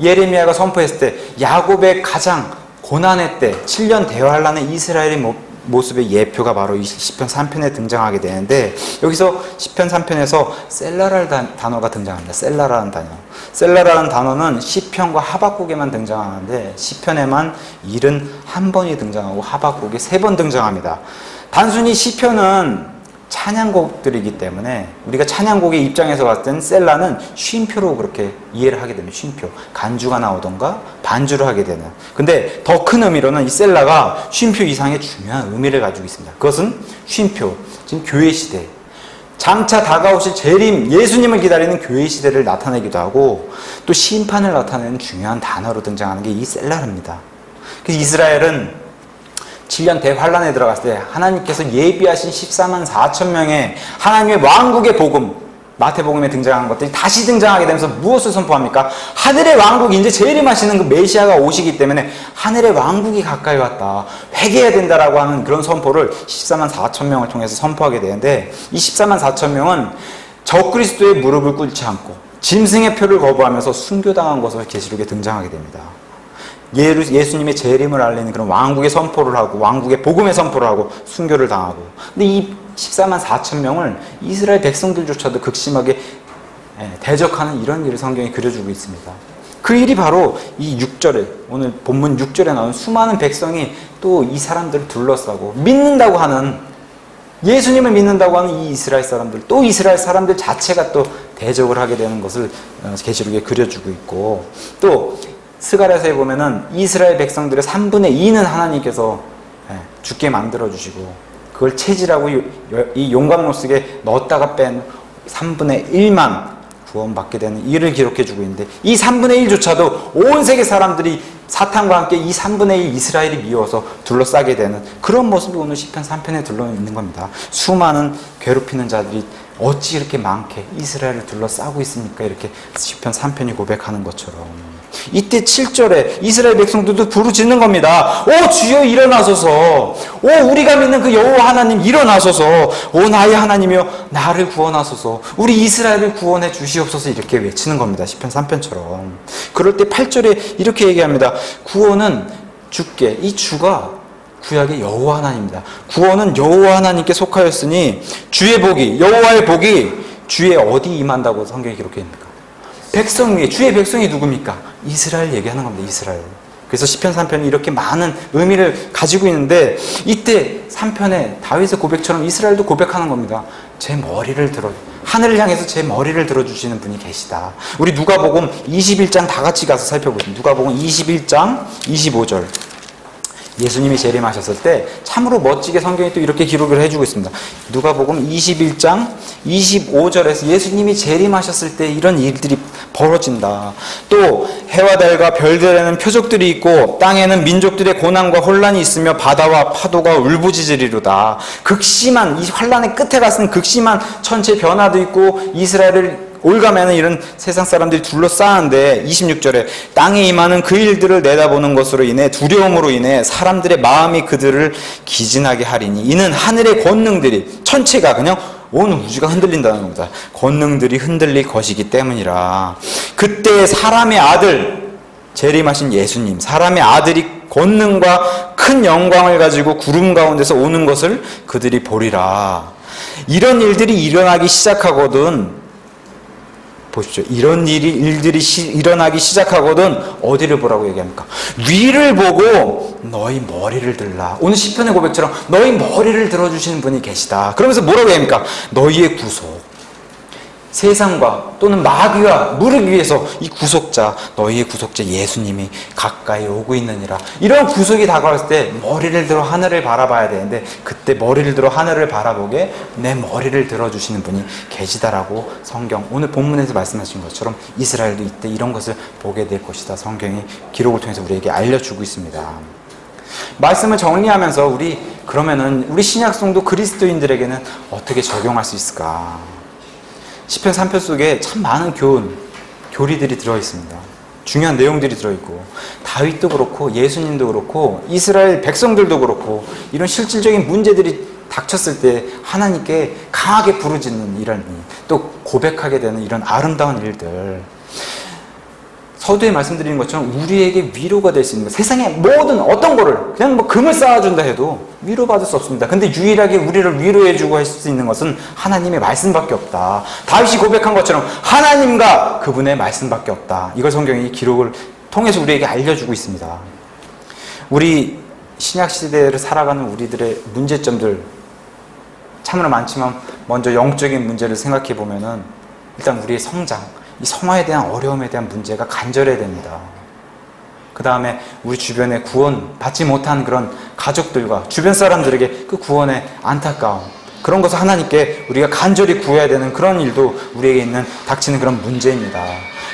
예레미야가 선포했을 때 야곱의 가장 고난의 때 7년 대환란의 이스라엘의 모습의 예표가 바로 이 시편 3편에 등장하게 되는데, 여기서 시편 3편에서 셀라라는 단어가 등장합니다. 셀라라는 단어. 셀라라는 단어는 시편과 하박국에만 등장하는데 시편에만 71번이 등장하고 하박국에 3번 등장합니다. 단순히 시편은 찬양곡들이기 때문에 우리가 찬양곡의 입장에서 봤을 때는 셀라는 쉼표로 그렇게 이해를 하게 됩니다. 쉼표. 간주가 나오던가 반주를 하게 되는. 근데 더 큰 의미로는 이 셀라가 쉼표 이상의 중요한 의미를 가지고 있습니다. 그것은 쉼표, 지금 교회 시대, 장차 다가오실 재림, 예수님을 기다리는 교회 시대를 나타내기도 하고 또 심판을 나타내는 중요한 단어로 등장하는 게 이 셀라입니다. 그래서 이스라엘은 7년 대환란에 들어갔을 때 하나님께서 예비하신 14만 4천 명의 하나님의 왕국의 복음, 마태복음에 등장한 것들이 다시 등장하게 되면서 무엇을 선포합니까? 하늘의 왕국이 이제 재림하시는 그 메시아가 오시기 때문에 하늘의 왕국이 가까이 왔다, 회개해야 된다라고 하는 그런 선포를 14만 4천 명을 통해서 선포하게 되는데, 이 14만 4천 명은 적그리스도의 무릎을 꿇지 않고 짐승의 표를 거부하면서 순교당한 것으로 계시록에 등장하게 됩니다. 예수님의 재림을 알리는 그런 왕국의 선포를 하고 왕국의 복음의 선포를 하고 순교를 당하고, 근데 이 14만 4천 명을 이스라엘 백성들조차도 극심하게 대적하는 이런 일을 성경이 그려주고 있습니다. 그 일이 바로 이 6절에, 오늘 본문 6절에 나온 수많은 백성이 또 이 사람들을 둘러싸고 믿는다고 하는, 예수님을 믿는다고 하는 이 이스라엘 사람들, 또 이스라엘 사람들 자체가 또 대적을 하게 되는 것을 계시록에 그려주고 있고, 또 스가랴서에 보면은 이스라엘 백성들의 3분의 2는 하나님께서 죽게 만들어주시고 그걸 체질하고 이 용광로 속에 넣었다가 뺀 3분의 1만 구원받게 되는 일을 기록해주고 있는데, 이 3분의 1조차도 온 세계 사람들이 사탄과 함께 이 3분의 1 이스라엘이 미워서 둘러싸게 되는 그런 모습이 오늘 시편 3편에 둘러있는 겁니다. 수많은 괴롭히는 자들이 어찌 이렇게 많게 이스라엘을 둘러싸고 있습니까? 이렇게 시편 3편이 고백하는 것처럼 이때 7절에 이스라엘 백성들도 부르짖는 겁니다. 오 주여 일어나소서, 오 우리가 믿는 그 여호와 하나님 일어나소서, 오 나의 하나님이여 나를 구원하소서, 우리 이스라엘을 구원해 주시옵소서, 이렇게 외치는 겁니다. 시편 3편처럼. 그럴 때 8절에 이렇게 얘기합니다. 구원은 주께, 이 주가 구약의 여호와 하나님입니다. 구원은 여호와 하나님께 속하였으니 주의 복이, 여호와의 복이 주의 어디 임한다고 성경이 기록했습니까? 백성 위에, 주의 백성이 누굽니까? 이스라엘 얘기하는 겁니다. 이스라엘. 그래서 시편 3편이 이렇게 많은 의미를 가지고 있는데, 이때 3편에 다윗의 고백처럼 이스라엘도 고백하는 겁니다. 제 머리를 들어, 하늘을 향해서 제 머리를 들어주시는 분이 계시다. 우리 누가복음 21장 다 같이 가서 살펴보십니다. 누가복음 21장 25절. 예수님이 재림하셨을 때 참으로 멋지게 성경이 또 이렇게 기록을 해주고 있습니다. 누가복음 21장 25절에서 예수님이 재림하셨을 때 이런 일들이 벌어진다. 또 해와 달과 별들에는 표적들이 있고 땅에는 민족들의 고난과 혼란이 있으며 바다와 파도가 울부짖으리로다. 극심한, 이 환란의 끝에 갔은 극심한 천체 변화도 있고 이스라엘을 올가매는 이런 세상 사람들이 둘러싸는데, 26절에 땅에 임하는 그 일들을 내다보는 것으로 인해 두려움으로 인해 사람들의 마음이 그들을 기진하게 하리니 이는 하늘의 권능들이, 천체가 그냥 온 우주가 흔들린다는 겁니다. 권능들이 흔들릴 것이기 때문이라. 그때 사람의 아들, 재림하신 예수님, 사람의 아들이 권능과 큰 영광을 가지고 구름 가운데서 오는 것을 그들이 보리라. 이런 일들이 일어나기 시작하거든, 보십시오. 이런 일들이 일어나기 시작하거든 어디를 보라고 얘기합니까? 위를 보고 너희 머리를 들라. 오늘 시편의 고백처럼 너희 머리를 들어주시는 분이 계시다. 그러면서 뭐라고 얘기합니까? 너희의 구속, 세상과 또는 마귀와 무르기 위해서 이 구속자, 너희의 구속자 예수님이 가까이 오고 있느니라. 이런 구속이 다가왔을 때 머리를 들어 하늘을 바라봐야 되는데, 그때 머리를 들어 하늘을 바라보게 내 머리를 들어주시는 분이 계시다라고 성경, 오늘 본문에서 말씀하신 것처럼 이스라엘도 이때 이런 것을 보게 될 것이다. 성경이 기록을 통해서 우리에게 알려주고 있습니다. 말씀을 정리하면서 그러면은 우리 신약성도 그리스도인들에게는 어떻게 적용할 수 있을까? 시편 3편 속에 참 많은 교리들이 들어있습니다. 중요한 내용들이 들어있고, 다윗도 그렇고 예수님도 그렇고 이스라엘 백성들도 그렇고 이런 실질적인 문제들이 닥쳤을 때 하나님께 강하게 부르짖는 이런 일, 또 고백하게 되는 이런 아름다운 일들, 서두에 말씀드리는 것처럼 우리에게 위로가 될 수 있는 것, 세상의 모든 어떤 거를 그냥 뭐 금을 쌓아준다 해도 위로받을 수 없습니다. 근데 유일하게 우리를 위로해주고 할 수 있는 것은 하나님의 말씀밖에 없다. 다윗이 고백한 것처럼 하나님과 그분의 말씀밖에 없다. 이걸 성경이 기록을 통해서 우리에게 알려주고 있습니다. 우리 신약시대를 살아가는 우리들의 문제점들 참으로 많지만, 먼저 영적인 문제를 생각해 보면은 일단 우리의 성장, 이 성화에 대한 어려움에 대한 문제가 간절해야 됩니다. 그 다음에 우리 주변에 구원 받지 못한 그런 가족들과 주변 사람들에게 그 구원의 안타까움, 그런 것을 하나님께 우리가 간절히 구해야 되는 그런 일도 우리에게 있는 닥치는 그런 문제입니다.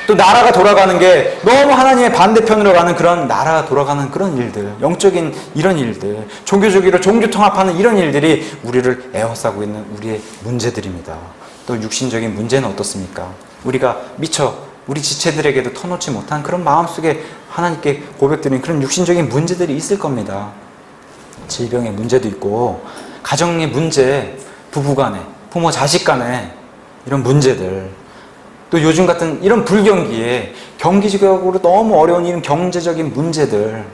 또 나라가 돌아가는 게 너무 하나님의 반대편으로 가는 그런 나라가 돌아가는 그런 일들, 영적인 이런 일들, 종교주의로 종교 통합하는 이런 일들이 우리를 에워싸고 있는 우리의 문제들입니다. 또 육신적인 문제는 어떻습니까? 우리가 미처 우리 지체들에게도 터놓지 못한 그런 마음속에 하나님께 고백드리는 그런 육신적인 문제들이 있을 겁니다. 질병의 문제도 있고, 가정의 문제, 부부간에, 부모 자식 간에 이런 문제들, 또 요즘 같은 이런 불경기에 경기적으로 너무 어려운 이런 경제적인 문제들,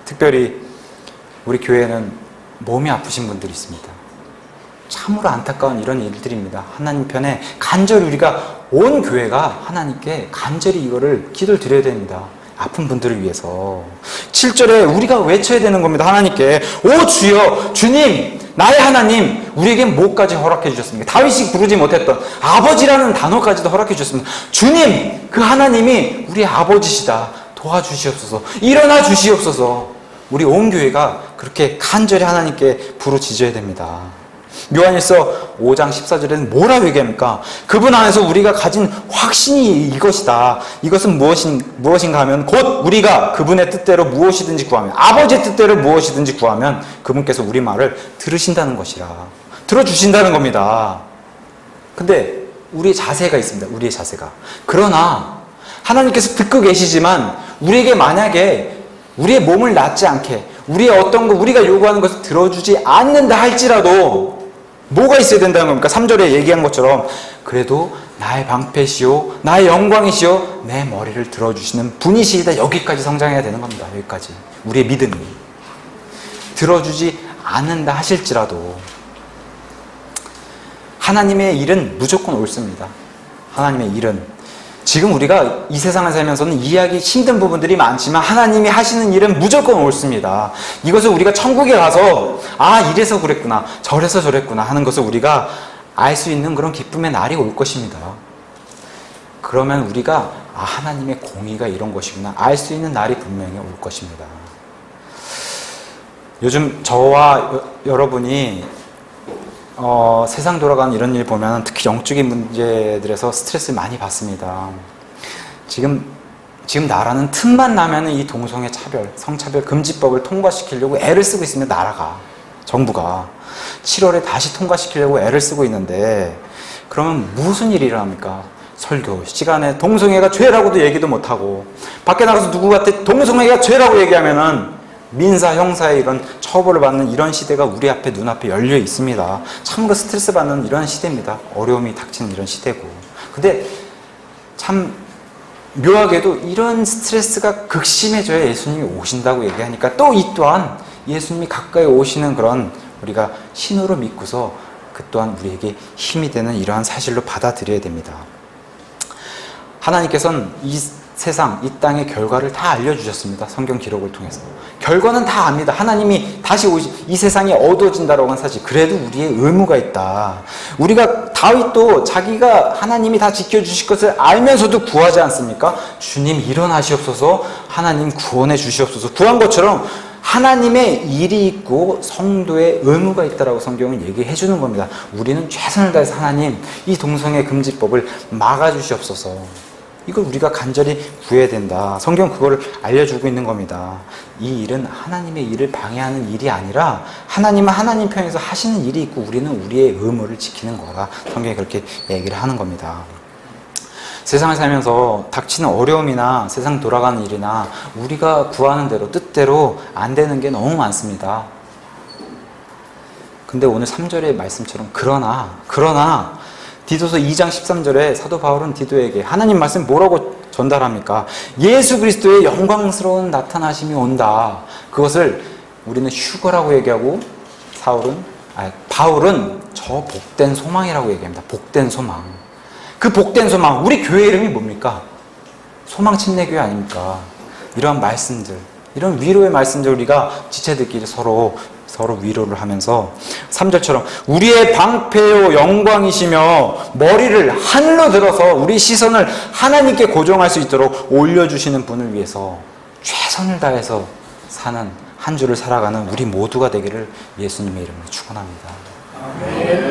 특별히 우리 교회는 몸이 아프신 분들이 있습니다. 참으로 안타까운 이런 일들입니다. 하나님 편에 간절히 우리가 온 교회가 하나님께 간절히 이거를 기도를 드려야 됩니다. 아픈 분들을 위해서. 7절에 우리가 외쳐야 되는 겁니다. 하나님께, 오 주여, 주님, 나의 하나님, 우리에게 뭐까지 허락해 주셨습니까? 다윗이 부르지 못했던 아버지라는 단어까지도 허락해 주셨습니다. 주님, 그 하나님이 우리의 아버지시다. 도와주시옵소서. 일어나 주시옵소서. 우리 온 교회가 그렇게 간절히 하나님께 부르짖어야 됩니다. 요한일서 5장 14절에는 뭐라고 얘기합니까? 그분 안에서 우리가 가진 확신이 이것이다. 이것은 무엇인가 하면 곧 우리가 그분의 뜻대로 무엇이든지 구하면, 아버지의 뜻대로 무엇이든지 구하면 그분께서 우리 말을 들으신다는 것이라. 들어주신다는 겁니다. 근데 우리의 자세가 있습니다. 우리의 자세가. 그러나 하나님께서 듣고 계시지만 우리에게 만약에 우리의 몸을 낫지 않게, 우리의 어떤 거, 우리가 요구하는 것을 들어주지 않는다 할지라도 뭐가 있어야 된다는 겁니까? 3절에 얘기한 것처럼 그래도 나의 방패시오, 나의 영광이시오, 내 머리를 들어주시는 분이시이다. 여기까지 성장해야 되는 겁니다. 여기까지. 우리의 믿음이. 들어주지 않는다 하실지라도 하나님의 일은 무조건 옳습니다. 하나님의 일은. 지금 우리가 이 세상을 살면서는 이해하기 힘든 부분들이 많지만 하나님이 하시는 일은 무조건 옳습니다. 이것을 우리가 천국에 가서 아, 이래서 그랬구나, 저래서 저랬구나 하는 것을 우리가 알 수 있는 그런 기쁨의 날이 올 것입니다. 그러면 우리가 아, 하나님의 공의가 이런 것이구나 알 수 있는 날이 분명히 올 것입니다. 요즘 저와 여러분이 세상 돌아가는 이런 일 보면 특히 영적인 문제들에서 스트레스를 많이 받습니다. 지금 나라는 틈만 나면 이 동성애 차별, 성차별 금지법을 통과시키려고 애를 쓰고 있습니다. 나라가, 정부가 7월에 다시 통과시키려고 애를 쓰고 있는데, 그러면 무슨 일이 일어납니까? 설교 시간에 동성애가 죄라고도 얘기도 못하고, 밖에 나가서 누구한테 동성애가 죄라고 얘기하면은 민사, 형사의 이런 처벌을 받는 이런 시대가 우리 앞에, 눈앞에 열려 있습니다. 참으로 스트레스 받는 이런 시대입니다. 어려움이 닥치는 이런 시대고. 근데 참 묘하게도 이런 스트레스가 극심해져야 예수님이 오신다고 얘기하니까 또 이 또한 예수님이 가까이 오시는 그런 우리가 신호로 믿고서 그 또한 우리에게 힘이 되는 이러한 사실로 받아들여야 됩니다. 하나님께서는 이 세상, 이 땅의 결과를 다 알려주셨습니다. 성경 기록을 통해서. 결과는 다 압니다. 하나님이 다시 이 세상이 어두워진다라고 하는 사실. 그래도 우리의 의무가 있다. 우리가 다윗도 자기가 하나님이 다 지켜주실 것을 알면서도 구하지 않습니까? 주님 일어나시옵소서, 하나님 구원해 주시옵소서. 구한 것처럼 하나님의 일이 있고 성도의 의무가 있다라고 성경은 얘기해 주는 겁니다. 우리는 최선을 다해서 하나님, 이 동성애 금지법을 막아주시옵소서. 이걸 우리가 간절히 구해야 된다. 성경 그거를 알려주고 있는 겁니다. 이 일은 하나님의 일을 방해하는 일이 아니라 하나님은 하나님 편에서 하시는 일이 있고 우리는 우리의 의무를 지키는 거라 성경이 그렇게 얘기를 하는 겁니다. 세상을 살면서 닥치는 어려움이나 세상 돌아가는 일이나 우리가 구하는 대로, 뜻대로 안 되는 게 너무 많습니다. 근데 오늘 3절의 말씀처럼 그러나 디도서 2장 13절에 사도 바울은 디도에게 하나님 말씀 뭐라고 전달합니까? 예수 그리스도의 영광스러운 나타나심이 온다. 그것을 우리는 휴거라고 얘기하고 바울은 저 복된 소망이라고 얘기합니다. 복된 소망. 그 복된 소망, 우리 교회 이름이 뭡니까? 소망 침례교회 아닙니까? 이러한 말씀들, 이런 위로의 말씀들 우리가 지체들끼리 서로 위로를 하면서 3절처럼 우리의 방패요 영광이시며 머리를 하늘로 들어서 우리 시선을 하나님께 고정할 수 있도록 올려주시는 분을 위해서 최선을 다해서 사는 한 주를 살아가는 우리 모두가 되기를 예수님의 이름으로 축원합니다. 아멘.